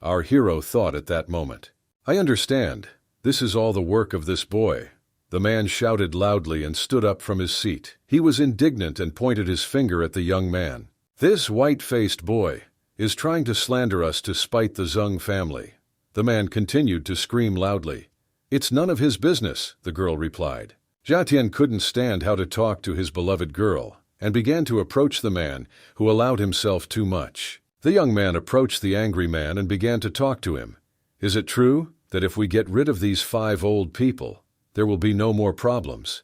Our hero thought at that moment. I understand. This is all the work of this boy. The man shouted loudly and stood up from his seat. He was indignant and pointed his finger at the young man. This white-faced boy is trying to slander us to spite the Zheng family. The man continued to scream loudly. It's none of his business, the girl replied. Jiatian couldn't stand how to talk to his beloved girl, and began to approach the man, who allowed himself too much. The young man approached the angry man and began to talk to him. Is it true that if we get rid of these 5 old people, there will be no more problems?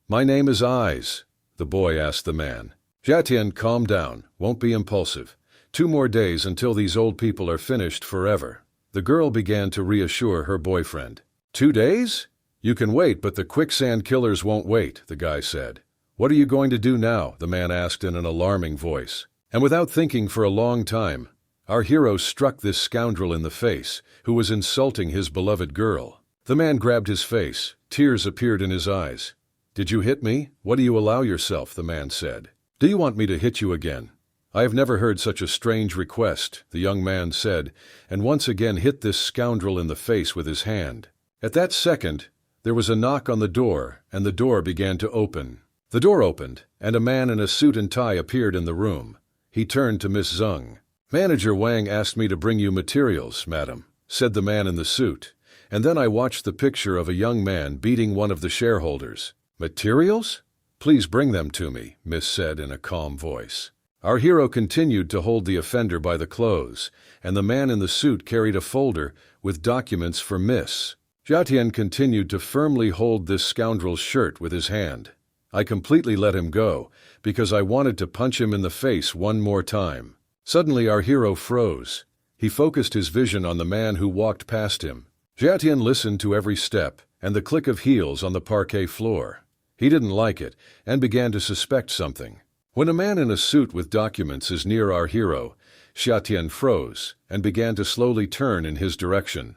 My name is Eyes, the boy asked the man. Jiatian, calm down, won't be impulsive. 2 more days until these old people are finished forever. The girl began to reassure her boyfriend. 2 days? You can wait, but the quicksand killers won't wait, the guy said. What are you going to do now? The man asked in an alarming voice. And without thinking for a long time, our hero struck this scoundrel in the face, who was insulting his beloved girl. The man grabbed his face. Tears appeared in his eyes. Did you hit me? What do you allow yourself? The man said. Do you want me to hit you again? I have never heard such a strange request, the young man said, and once again hit this scoundrel in the face with his hand. At that second, there was a knock on the door, and the door began to open. The door opened, and a man in a suit and tie appeared in the room. He turned to Miss Zheng. Manager Wang asked me to bring you materials, madam, said the man in the suit. And then I watched the picture of a young man beating one of the shareholders. Materials? Please bring them to me, Miss said in a calm voice. Our hero continued to hold the offender by the clothes, and the man in the suit carried a folder with documents for Miss. Jiatian continued to firmly hold this scoundrel's shirt with his hand. I completely let him go, because I wanted to punch him in the face one more time. Suddenly our hero froze. He focused his vision on the man who walked past him. Jiatian listened to every step and the click of heels on the parquet floor. He didn't like it and began to suspect something. When a man in a suit with documents is near our hero, Jiatian froze and began to slowly turn in his direction.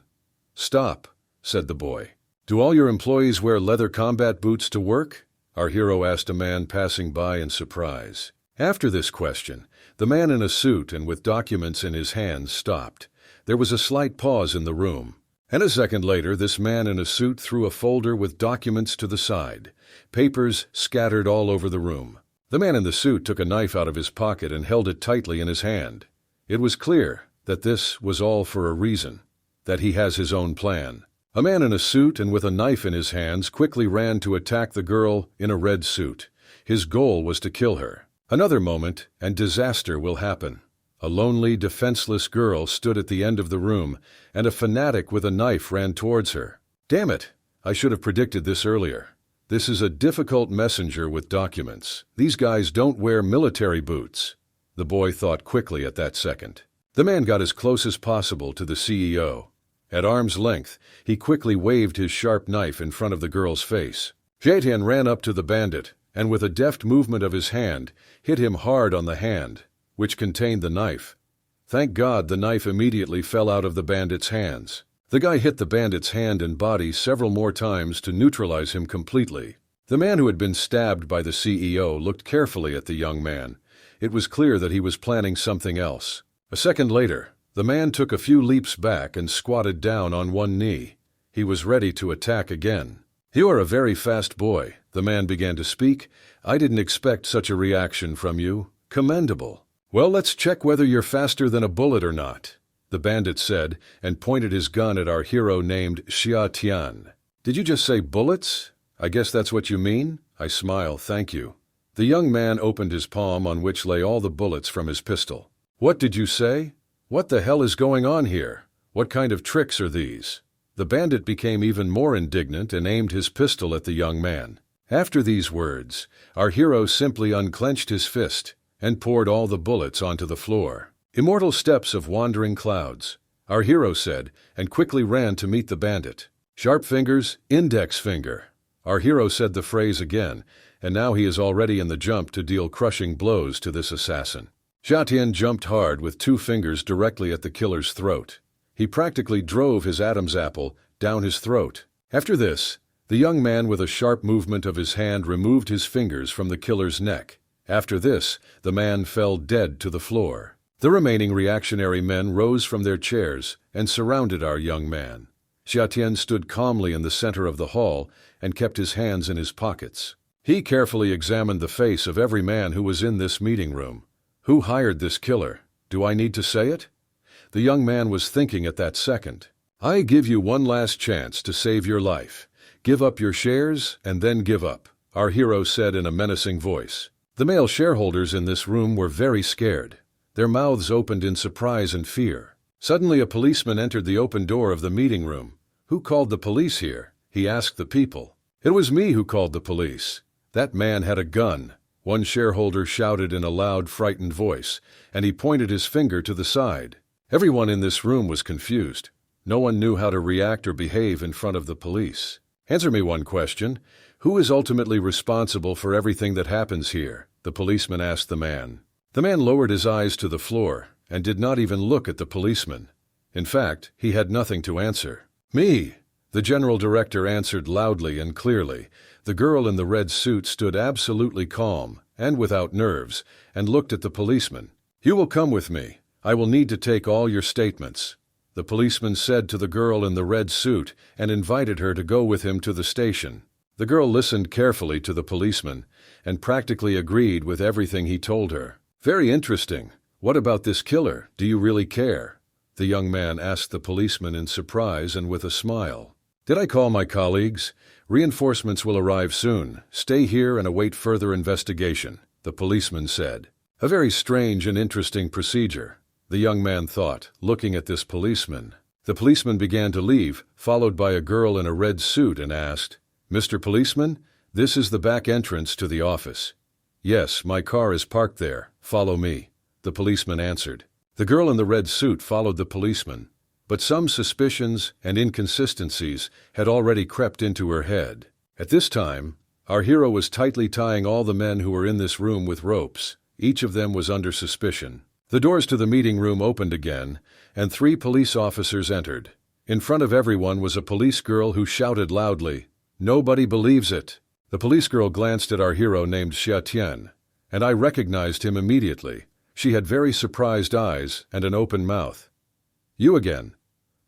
Stop, said the boy. Do all your employees wear leather combat boots to work? Our hero asked a man passing by in surprise. After this question, the man in a suit and with documents in his hands stopped. There was a slight pause in the room. And a second later, this man in a suit threw a folder with documents to the side. Papers scattered all over the room. The man in the suit took a knife out of his pocket and held it tightly in his hand. It was clear that this was all for a reason, that he has his own plan. A man in a suit and with a knife in his hands quickly ran to attack the girl in a red suit. His goal was to kill her. Another moment, and disaster will happen. A lonely, defenseless girl stood at the end of the room, and a fanatic with a knife ran towards her. Damn it! I should have predicted this earlier. This is a difficult messenger with documents. These guys don't wear military boots. The boy thought quickly at that second. The man got as close as possible to the CEO. At arm's length, he quickly waved his sharp knife in front of the girl's face. Jiatian ran up to the bandit, and with a deft movement of his hand, hit him hard on the hand, which contained the knife. Thank God the knife immediately fell out of the bandit's hands. The guy hit the bandit's hand and body several more times to neutralize him completely. The man who had been stabbed by the CEO looked carefully at the young man. It was clear that he was planning something else. A second later, the man took a few leaps back and squatted down on one knee. He was ready to attack again. You are a very fast boy, the man began to speak. I didn't expect such a reaction from you. Commendable. Well, let's check whether you're faster than a bullet or not, the bandit said, and pointed his gun at our hero named Xia Tian. Did you just say bullets? I guess that's what you mean? I smile, thank you. The young man opened his palm on which lay all the bullets from his pistol. "What did you say? What the hell is going on here? What kind of tricks are these?" The bandit became even more indignant and aimed his pistol at the young man. After these words, our hero simply unclenched his fist and poured all the bullets onto the floor. "Immortal steps of wandering clouds," our hero said, and quickly ran to meet the bandit. "Sharp fingers, index finger." Our hero said the phrase again, and now he is already in the jump to deal crushing blows to this assassin. Xiatian jumped hard with 2 fingers directly at the killer's throat. He practically drove his Adam's apple down his throat. After this, the young man with a sharp movement of his hand removed his fingers from the killer's neck. After this, the man fell dead to the floor. The remaining reactionary men rose from their chairs and surrounded our young man. Xiatian stood calmly in the center of the hall and kept his hands in his pockets. He carefully examined the face of every man who was in this meeting room. Who hired this killer? Do I need to say it? The young man was thinking at that second. "I give you one last chance to save your life. Give up your shares and then give up," our hero said in a menacing voice. The male shareholders in this room were very scared. Their mouths opened in surprise and fear. Suddenly a policeman entered the open door of the meeting room. "Who called the police here?" he asked the people. "It was me who called the police. That man had a gun," one shareholder shouted in a loud, frightened voice, and he pointed his finger to the side. Everyone in this room was confused. No one knew how to react or behave in front of the police. "Answer me one question. Who is ultimately responsible for everything that happens here?" the policeman asked the man. The man lowered his eyes to the floor and did not even look at the policeman. In fact, he had nothing to answer. "Me," the general director answered loudly and clearly. The girl in the red suit stood absolutely calm and without nerves and looked at the policeman. "You will come with me. I will need to take all your statements," the policeman said to the girl in the red suit and invited her to go with him to the station. The girl listened carefully to the policeman and practically agreed with everything he told her. "Very interesting. What about this killer? Do you really care?" the young man asked the policeman in surprise and with a smile. "Did I call my colleagues? Reinforcements will arrive soon. Stay here and await further investigation," the policeman said. A very strange and interesting procedure, the young man thought, looking at this policeman. The policeman began to leave, followed by a girl in a red suit, and asked, "Mr. Policeman, this is the back entrance to the office." "Yes, my car is parked there. Follow me," the policeman answered. The girl in the red suit followed the policeman, but some suspicions and inconsistencies had already crept into her head. At this time, our hero was tightly tying all the men who were in this room with ropes. Each of them was under suspicion. The doors to the meeting room opened again, and 3 police officers entered. In front of everyone was a police girl who shouted loudly, "Nobody believes it." The police girl glanced at our hero named Xiatian, and I recognized him immediately. She had very surprised eyes and an open mouth. "You again?"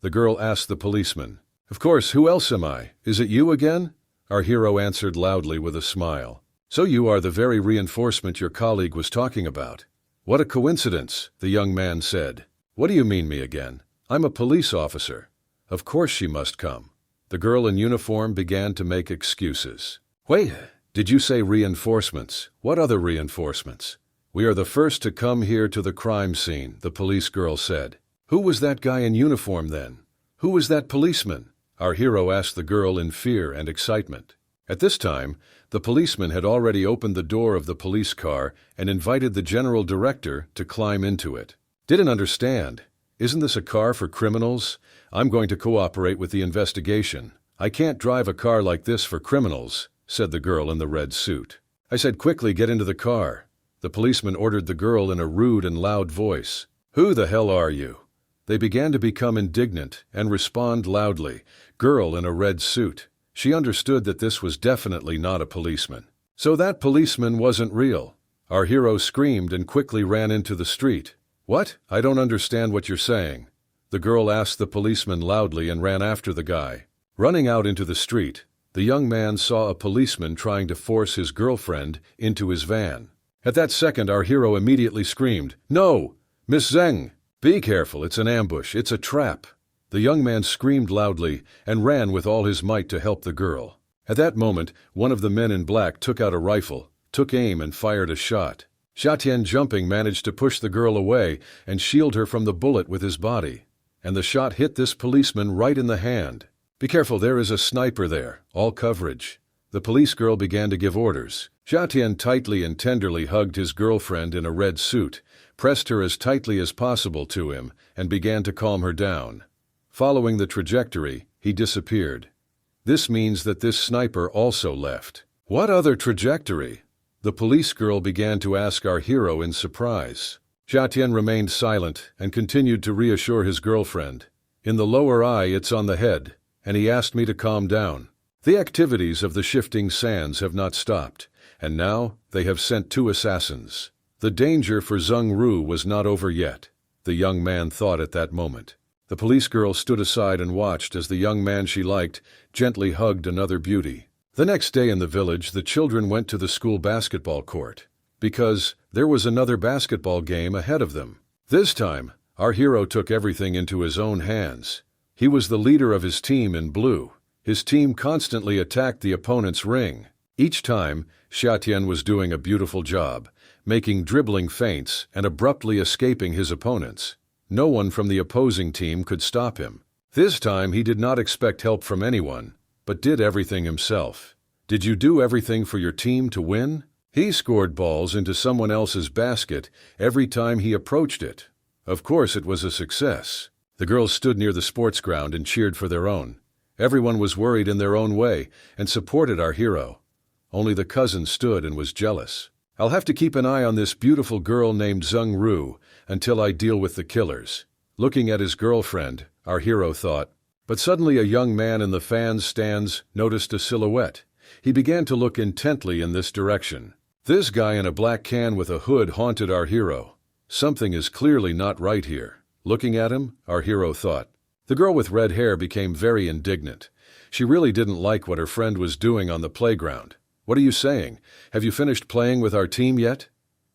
the girl asked the policeman. "Of course, who else am I? Is it you again?" our hero answered loudly with a smile. "So you are the very reinforcement your colleague was talking about." "What a coincidence," the young man said. "What do you mean me again? I'm a police officer." "Of course she must come." The girl in uniform began to make excuses. "Wait, did you say reinforcements? What other reinforcements?" "We are the first to come here to the crime scene," the police girl said. "Who was that guy in uniform then? Who was that policeman?" our hero asked the girl in fear and excitement. At this time, the policeman had already opened the door of the police car and invited the general director to climb into it. "Didn't understand. Isn't this a car for criminals? I'm going to cooperate with the investigation. I can't drive a car like this for criminals," said the girl in the red suit. I said, "Quickly, get into the car." The policeman ordered the girl in a rude and loud voice. "Who the hell are you?" They began to become indignant and respond loudly, "Girl in a red suit." She understood that this was definitely not a policeman. So that policeman wasn't real. Our hero screamed and quickly ran into the street. "What? I don't understand what you're saying." The girl asked the policeman loudly and ran after the guy. Running out into the street, the young man saw a policeman trying to force his girlfriend into his van. At that second, our hero immediately screamed, "No! Miss Zheng! Be careful, it's an ambush, it's a trap." The young man screamed loudly and ran with all his might to help the girl. At that moment, one of the men in black took out a rifle, took aim and fired a shot. Xia Tian, jumping, managed to push the girl away and shield her from the bullet with his body. And the shot hit this policeman right in the hand. "Be careful, there is a sniper there. All coverage." The police girl began to give orders. Xia Tian tightly and tenderly hugged his girlfriend in a red suit, pressed her as tightly as possible to him, and began to calm her down. Following the trajectory, he disappeared. This means that this sniper also left. What other trajectory? The police girl began to ask our hero in surprise. Xia Tian remained silent and continued to reassure his girlfriend. "In the lower eye, it's on the head, and he asked me to calm down. The activities of the shifting sands have not stopped, and now they have sent 2 assassins. The danger for Zheng Ru was not over yet," the young man thought at that moment. The police girl stood aside and watched as the young man she liked gently hugged another beauty. The next day in the village, the children went to the school basketball court, because there was another basketball game ahead of them. This time, our hero took everything into his own hands. He was the leader of his team in blue. His team constantly attacked the opponent's ring. Each time, Xia Tian was doing a beautiful job, making dribbling feints and abruptly escaping his opponents. No one from the opposing team could stop him. This time he did not expect help from anyone, but did everything himself. Did you do everything for your team to win? He scored balls into someone else's basket every time he approached it. Of course it was a success. The girls stood near the sports ground and cheered for their own. Everyone was worried in their own way and supported our hero. Only the cousin stood and was jealous. "I'll have to keep an eye on this beautiful girl named Zheng Ru until I deal with the killers." Looking at his girlfriend, our hero thought. But suddenly a young man in the fans' stands noticed a silhouette. He began to look intently in this direction. This guy in a black can with a hood haunted our hero. Something is clearly not right here. Looking at him, our hero thought. The girl with red hair became very indignant. She really didn't like what her friend was doing on the playground. "What are you saying? Have you finished playing with our team yet?"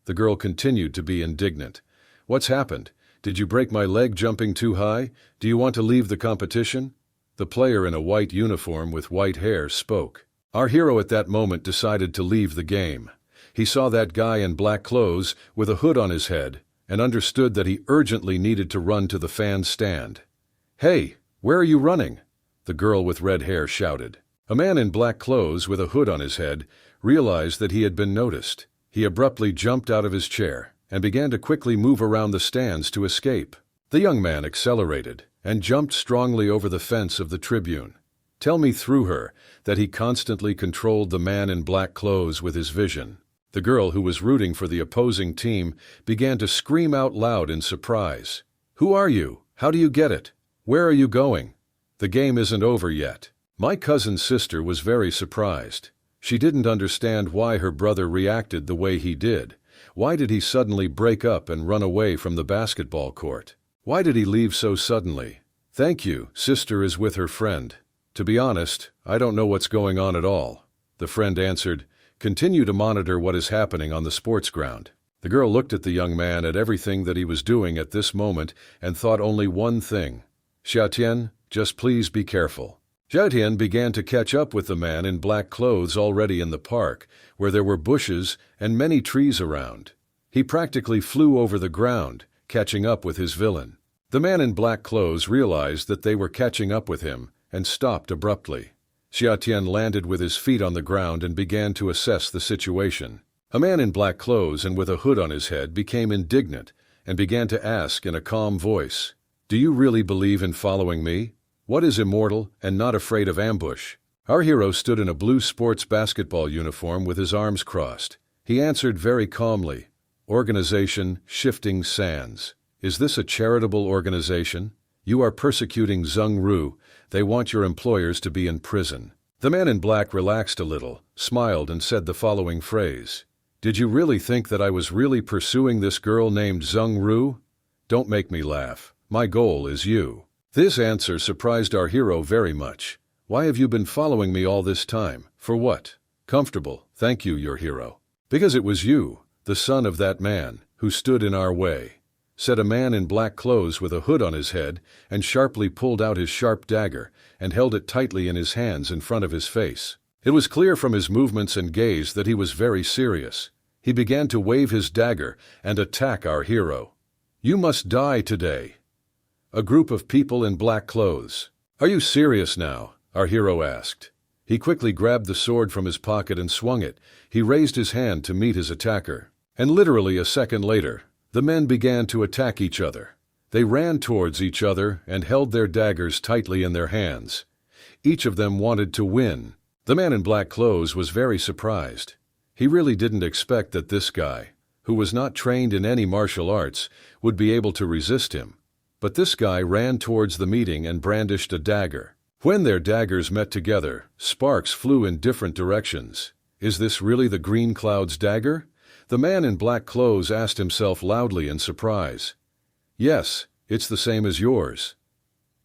The girl continued to be indignant. "What's happened? Did you break my leg jumping too high? Do you want to leave the competition?" The player in a white uniform with white hair spoke. Our hero at that moment decided to leave the game. He saw that guy in black clothes with a hood on his head and understood that he urgently needed to run to the fan stand. "Hey, where are you running?" the girl with red hair shouted. A man in black clothes with a hood on his head realized that he had been noticed. He abruptly jumped out of his chair and began to quickly move around the stands to escape. The young man accelerated and jumped strongly over the fence of the tribune. Tell me through her that he constantly controlled the man in black clothes with his vision. The girl who was rooting for the opposing team began to scream out loud in surprise. "Who are you? How do you get it? Where are you going? The game isn't over yet." My cousin's sister was very surprised. She didn't understand why her brother reacted the way he did. Why did he suddenly break up and run away from the basketball court? Why did he leave so suddenly? "Thank you, sister is with her friend. To be honest, I don't know what's going on at all," the friend answered. "Continue to monitor what is happening on the sports ground." The girl looked at the young man at everything that he was doing at this moment and thought only one thing. "Xia Tian, just please be careful." Xia Tian began to catch up with the man in black clothes already in the park, where there were bushes and many trees around. He practically flew over the ground, catching up with his villain. The man in black clothes realized that they were catching up with him and stopped abruptly. Xia Tian landed with his feet on the ground and began to assess the situation. A man in black clothes and with a hood on his head became indignant and began to ask in a calm voice, "Do you really believe in following me? What is immortal and not afraid of ambush?" Our hero stood in a blue sports basketball uniform with his arms crossed. He answered very calmly, "Organization Shifting Sands. Is this a charitable organization? You are persecuting Zheng Ru. They want your employers to be in prison." The man in black relaxed a little, smiled and said the following phrase. "Did you really think that I was really pursuing this girl named Zheng Ru? Don't make me laugh. My goal is you." This answer surprised our hero very much. "Why have you been following me all this time? For what?" "Comfortable, thank you, your hero." "Because it was you, the son of that man, who stood in our way," said a man in black clothes with a hood on his head and sharply pulled out his sharp dagger and held it tightly in his hands in front of his face. It was clear from his movements and gaze that he was very serious. He began to wave his dagger and attack our hero. "You must die today." A group of people in black clothes. "Are you serious now?" our hero asked. He quickly grabbed the sword from his pocket and swung it. He raised his hand to meet his attacker. And literally a second later, the men began to attack each other. They ran towards each other and held their daggers tightly in their hands. Each of them wanted to win. The man in black clothes was very surprised. He really didn't expect that this guy, who was not trained in any martial arts, would be able to resist him. But this guy ran towards the meeting and brandished a dagger. When their daggers met together, sparks flew in different directions. Is this really the Green Cloud's dagger? The man in black clothes asked himself loudly in surprise. Yes, it's the same as yours.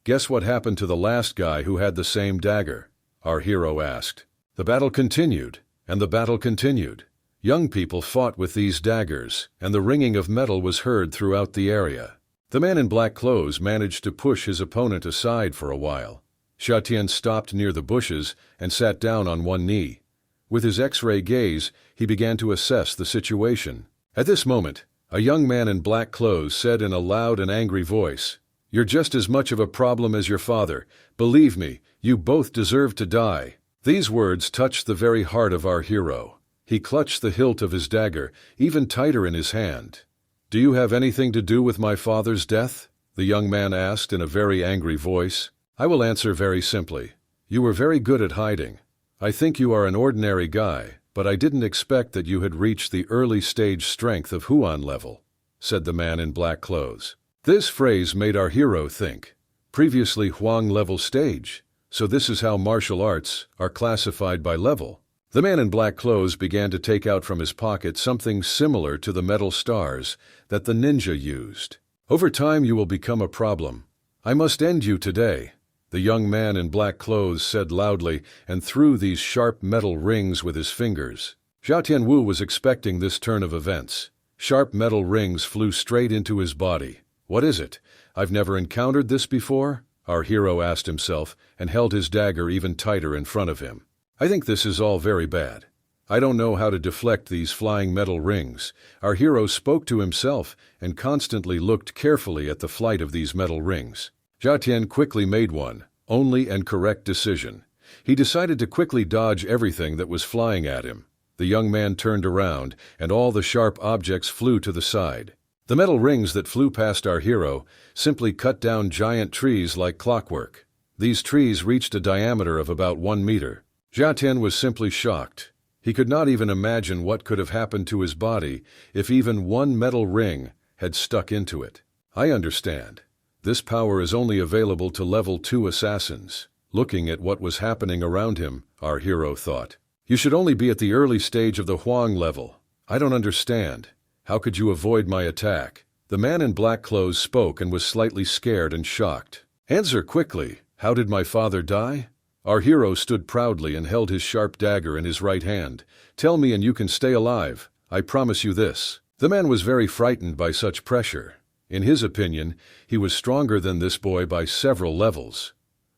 Guess what happened to the last guy who had the same dagger? Our hero asked. The battle continued, and the battle continued. Young people fought with these daggers, and the ringing of metal was heard throughout the area. The man in black clothes managed to push his opponent aside for a while. Xiatian stopped near the bushes and sat down on one knee. With his X-ray gaze, he began to assess the situation. At this moment, a young man in black clothes said in a loud and angry voice, "You're just as much of a problem as your father. Believe me, you both deserve to die." These words touched the very heart of our hero. He clutched the hilt of his dagger, even tighter in his hand. "Do you have anything to do with my father's death?" the young man asked in a very angry voice. "I will answer very simply. You were very good at hiding. I think you are an ordinary guy, but I didn't expect that you had reached the early stage strength of Huan level," said the man in black clothes. This phrase made our hero think. Previously Huang level stage, so this is how martial arts are classified by level. The man in black clothes began to take out from his pocket something similar to the metal stars that the ninja used. "Over time you will become a problem. I must end you today," the young man in black clothes said loudly and threw these sharp metal rings with his fingers. Xia Tianwu was expecting this turn of events. Sharp metal rings flew straight into his body. "What is it? I've never encountered this before?" our hero asked himself and held his dagger even tighter in front of him. "I think this is all very bad. I don't know how to deflect these flying metal rings." Our hero spoke to himself and constantly looked carefully at the flight of these metal rings. Xia Tian quickly made one, only and correct decision. He decided to quickly dodge everything that was flying at him. The young man turned around, and all the sharp objects flew to the side. The metal rings that flew past our hero simply cut down giant trees like clockwork. These trees reached a diameter of about 1 meter. Xia Tian was simply shocked. He could not even imagine what could have happened to his body if even one metal ring had stuck into it. "I understand. This power is only available to level 2 assassins." Looking at what was happening around him, our hero thought, "You should only be at the early stage of the Huang level. I don't understand. How could you avoid my attack?" The man in black clothes spoke and was slightly scared and shocked. "Answer quickly. How did my father die?" Our hero stood proudly and held his sharp dagger in his right hand. "Tell me and you can stay alive. I promise you this." The man was very frightened by such pressure. In his opinion, he was stronger than this boy by several levels.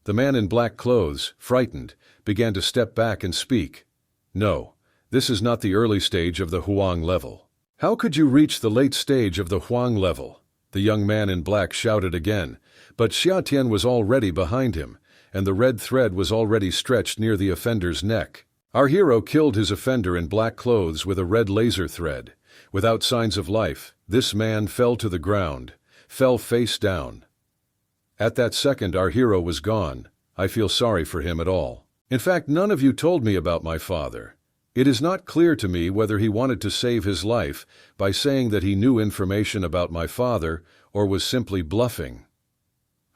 The man in black clothes, frightened, began to step back and speak. "No, this is not the early stage of the Huang level." "How could you reach the late stage of the Huang level?" the young man in black shouted again, but Xia Tian was already behind him, and the red thread was already stretched near the offender's neck. Our hero killed his offender in black clothes with a red laser thread. Without signs of life, this man fell to the ground, fell face down. At that second our hero was gone. I feel sorry for him at all. In fact, none of you told me about my father. It is not clear to me whether he wanted to save his life by saying that he knew information about my father or was simply bluffing.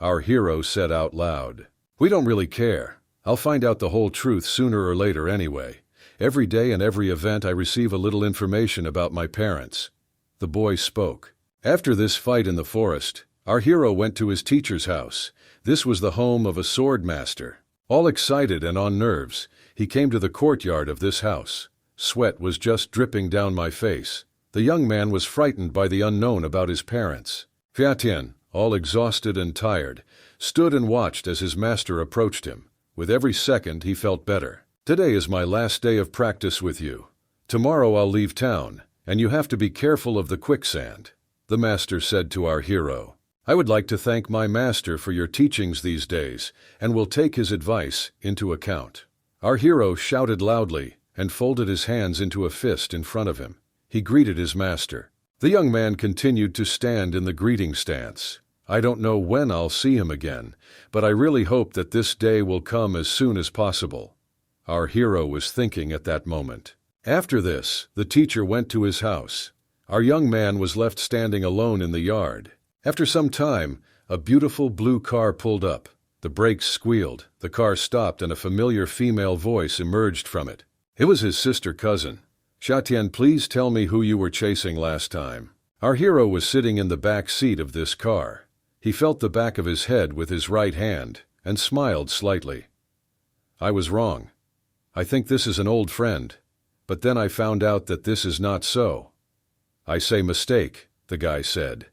Our hero said out loud, "We don't really care. I'll find out the whole truth sooner or later anyway. Every day and every event I receive a little information about my parents." The boy spoke. After this fight in the forest, our hero went to his teacher's house. This was the home of a sword master. All excited and on nerves, he came to the courtyard of this house. Sweat was just dripping down my face. The young man was frightened by the unknown about his parents. Xia Tian, all exhausted and tired, stood and watched as his master approached him. With every second he felt better. Today is my last day of practice with you. Tomorrow I'll leave town, and you have to be careful of the quicksand," the master said to our hero. "I would like to thank my master for your teachings these days, and will take his advice into account." Our hero shouted loudly and folded his hands into a fist in front of him. He greeted his master. The young man continued to stand in the greeting stance. "I don't know when I'll see him again, but I really hope that this day will come as soon as possible," our hero was thinking at that moment. After this, the teacher went to his house. Our young man was left standing alone in the yard. After some time, a beautiful blue car pulled up. The brakes squealed, the car stopped, and a familiar female voice emerged from it. It was his sister cousin. "Xiatian, please tell me who you were chasing last time." Our hero was sitting in the back seat of this car. He felt the back of his head with his right hand and smiled slightly. "I was wrong. I think this is an old friend, but then I found out that this is not so." "I say mistake," the guy said.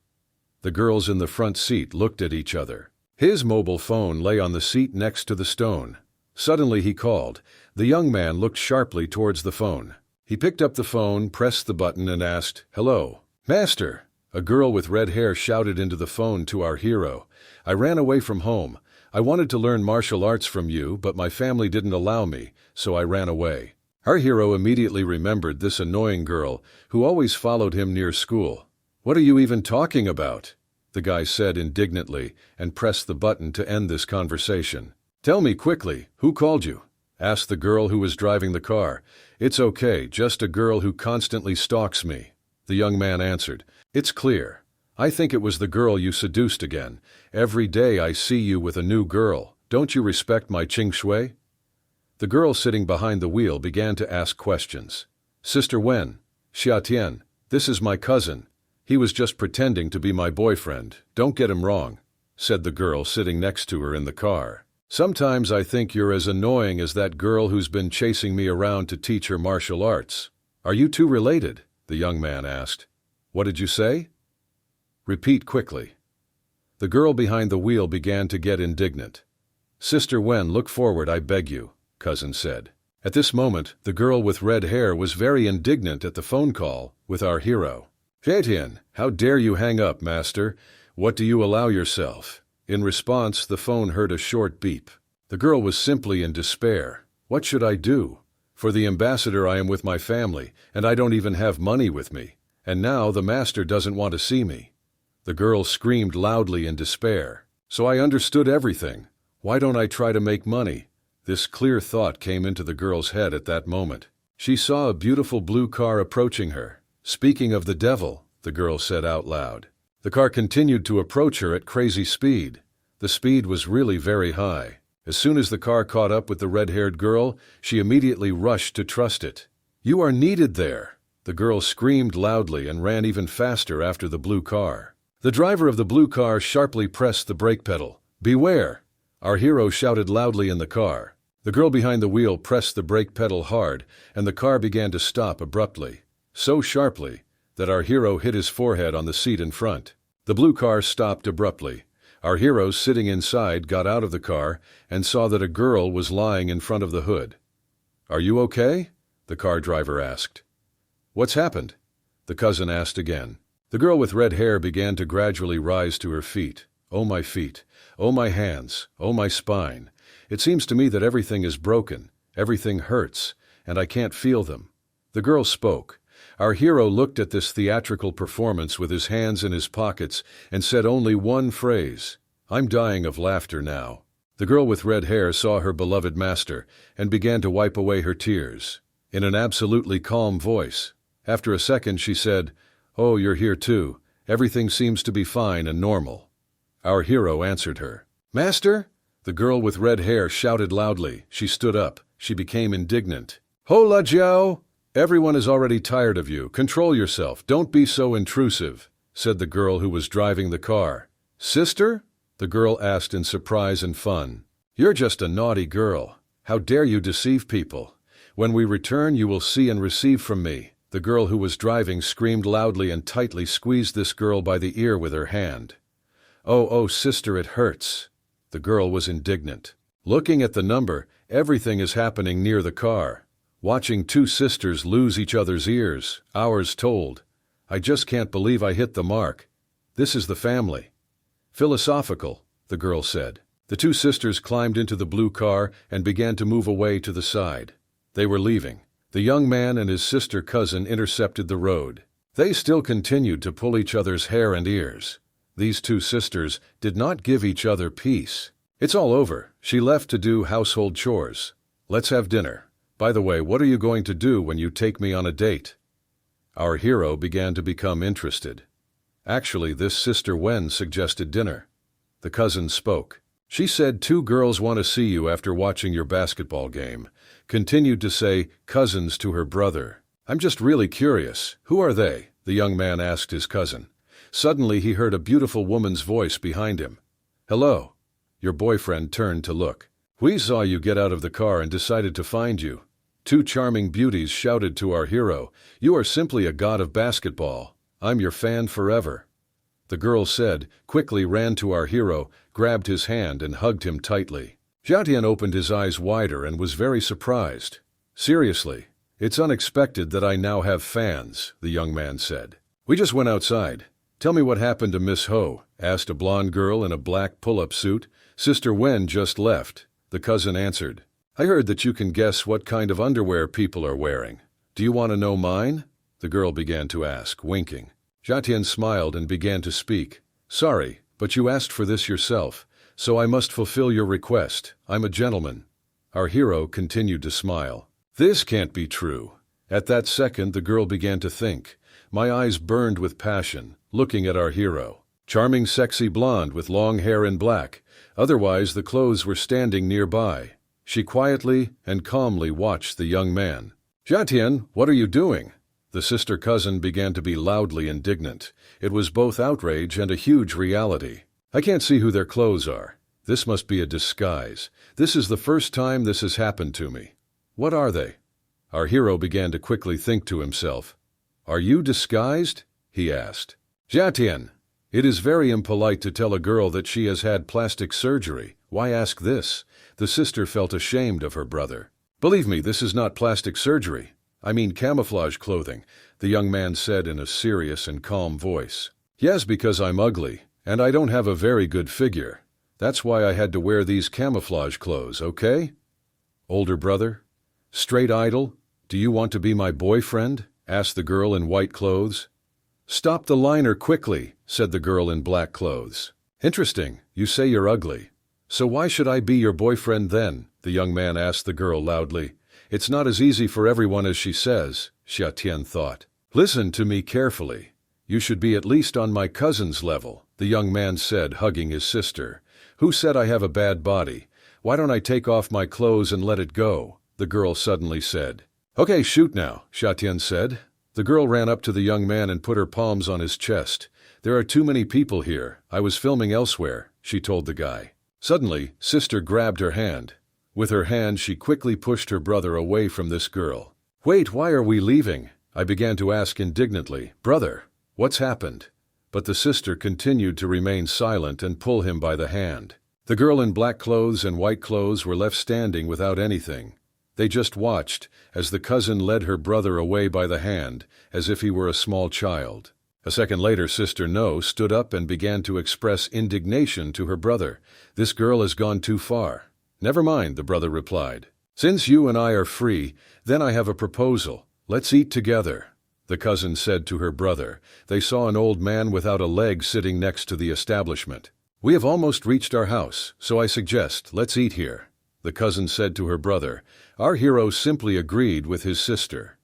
The girls in the front seat looked at each other. His mobile phone lay on the seat next to the stone. Suddenly he called. The young man looked sharply towards the phone. He picked up the phone, pressed the button, and asked, "Hello, Master." A girl with red hair shouted into the phone to our hero. "I ran away from home. I wanted to learn martial arts from you, but my family didn't allow me, so I ran away." Our hero immediately remembered this annoying girl who always followed him near school. "What are you even talking about?" the guy said indignantly and pressed the button to end this conversation. "Tell me quickly, who called you?" asked the girl who was driving the car. "It's okay, just a girl who constantly stalks me," the young man answered. "It's clear. I think it was the girl you seduced again. Every day I see you with a new girl. Don't you respect my Qing Shui?" The girl sitting behind the wheel began to ask questions. "Sister Wen, Xiatian, this is my cousin. He was just pretending to be my boyfriend. Don't get him wrong," said the girl sitting next to her in the car. "Sometimes I think you're as annoying as that girl who's been chasing me around to teach her martial arts." "Are you two related?" the young man asked. "What did you say?" "Repeat quickly." The girl behind the wheel began to get indignant. "Sister Wen, look forward, I beg you," cousin said. At this moment, the girl with red hair was very indignant at the phone call with our hero. "Xiatian, how dare you hang up, master? What do you allow yourself?" In response, the phone heard a short beep. The girl was simply in despair. "What should I do? For the ambassador I am with my family, and I don't even have money with me. And now the master doesn't want to see me." The girl screamed loudly in despair. "So I understood everything. Why don't I try to make money?" This clear thought came into the girl's head at that moment. She saw a beautiful blue car approaching her. "Speaking of the devil," the girl said out loud. The car continued to approach her at crazy speed. The speed was really very high. As soon as the car caught up with the red-haired girl, she immediately rushed to trust it. "You are needed there!" The girl screamed loudly and ran even faster after the blue car. The driver of the blue car sharply pressed the brake pedal. "Beware!" our hero shouted loudly in the car. The girl behind the wheel pressed the brake pedal hard, and the car began to stop abruptly. So sharply that our hero hit his forehead on the seat in front. The blue car stopped abruptly. Our hero, sitting inside, got out of the car and saw that a girl was lying in front of the hood. "Are you okay?" the car driver asked. "What's happened?" the cousin asked again. The girl with red hair began to gradually rise to her feet. "Oh, my feet. Oh, my hands. Oh, my spine. It seems to me that everything is broken. Everything hurts, and I can't feel them." The girl spoke. Our hero looked at this theatrical performance with his hands in his pockets and said only one phrase, "I'm dying of laughter now." The girl with red hair saw her beloved master and began to wipe away her tears. In an absolutely calm voice, after a second she said, "Oh, you're here too. Everything seems to be fine and normal." Our hero answered her. "Master?" the girl with red hair shouted loudly. She stood up. She became indignant. "Hola, Jiao! Everyone is already tired of you. Control yourself. Don't be so intrusive," said the girl who was driving the car. "Sister?" the girl asked in surprise and fun. "You're just a naughty girl. How dare you deceive people? When we return, you will see and receive from me." The girl who was driving screamed loudly and tightly squeezed this girl by the ear with her hand. "Oh, sister, it hurts." The girl was indignant. Looking at the number, Everything is happening near the car. Watching two sisters lose each other's ears, hours told. I just can't believe I hit the mark. This is the family. Philosophical, the girl said. The two sisters climbed into the blue car and began to move away to the side. They were leaving. The young man and his sister cousin intercepted the road. They still continued to pull each other's hair and ears. These two sisters did not give each other peace. It's all over. She left to do household chores. Let's have dinner. By the way, what are you going to do when you take me on a date? Our hero began to become interested. Actually, this sister Wen suggested dinner. The cousin spoke. She said 2 girls want to see you after watching your basketball game. Continued to say cousins to her brother. I'm just really curious. Who are they? The young man asked his cousin. Suddenly he heard a beautiful woman's voice behind him. Hello. Your boyfriend turned to look. We saw you get out of the car and decided to find you. 2 charming beauties shouted to our hero. You are simply a god of basketball. I'm your fan forever. The girl said, quickly ran to our hero, grabbed his hand and hugged him tightly. Jiatian opened his eyes wider and was very surprised. Seriously, it's unexpected that I now have fans, the young man said. We just went outside. Tell me what happened to Miss Ho, asked a blonde girl in a black pull-up suit. Sister Wen just left, the cousin answered. I heard that you can guess what kind of underwear people are wearing. Do you want to know mine? The girl began to ask, winking. Jiatian smiled and began to speak. Sorry, but you asked for this yourself, so I must fulfill your request. I'm a gentleman. Our hero continued to smile. This can't be true. At that second the girl began to think. My eyes burned with passion, looking at our hero. Charming sexy blonde with long hair in black. Otherwise the clothes were standing nearby. She quietly and calmly watched the young man. Jiatian, what are you doing? The sister cousin began to be loudly indignant. It was both outrage and a huge reality. I can't see who their clothes are. This must be a disguise. This is the first time this has happened to me. What are they? Our hero began to quickly think to himself. Are you disguised? He asked. Jiatian, it is very impolite to tell a girl that she has had plastic surgery. Why ask this? The sister felt ashamed of her brother. Believe me, this is not plastic surgery. I mean camouflage clothing, the young man said in a serious and calm voice. Yes, because I'm ugly, and I don't have a very good figure. That's why I had to wear these camouflage clothes, okay? Older brother? Straight idol? Do you want to be my boyfriend? Asked the girl in white clothes. Stop the liner quickly, said the girl in black clothes. Interesting, you say you're ugly. So why should I be your boyfriend then? The young man asked the girl loudly. It's not as easy for everyone as she says, Jiatian thought. Listen to me carefully. You should be at least on my cousin's level, the young man said, hugging his sister. Who said I have a bad body? Why don't I take off my clothes and let it go? The girl suddenly said. Okay, shoot now, Jiatian said. The girl ran up to the young man and put her palms on his chest. There are too many people here. I was filming elsewhere, she told the guy. Suddenly, sister grabbed her hand. With her hand she quickly pushed her brother away from this girl. Wait, why are we leaving? I began to ask indignantly. Brother, what's happened? But the sister continued to remain silent and pull him by the hand. The girl in black clothes and white clothes were left standing without anything. They just watched as the cousin led her brother away by the hand, as if he were a small child. A second later, Sister No stood up and began to express indignation to her brother. This girl has gone too far. Never mind, the brother replied. Since you and I are free, then I have a proposal. Let's eat together, the cousin said to her brother. They saw an old man without a leg sitting next to the establishment. We have almost reached our house, so I suggest let's eat here, the cousin said to her brother. Our hero simply agreed with his sister.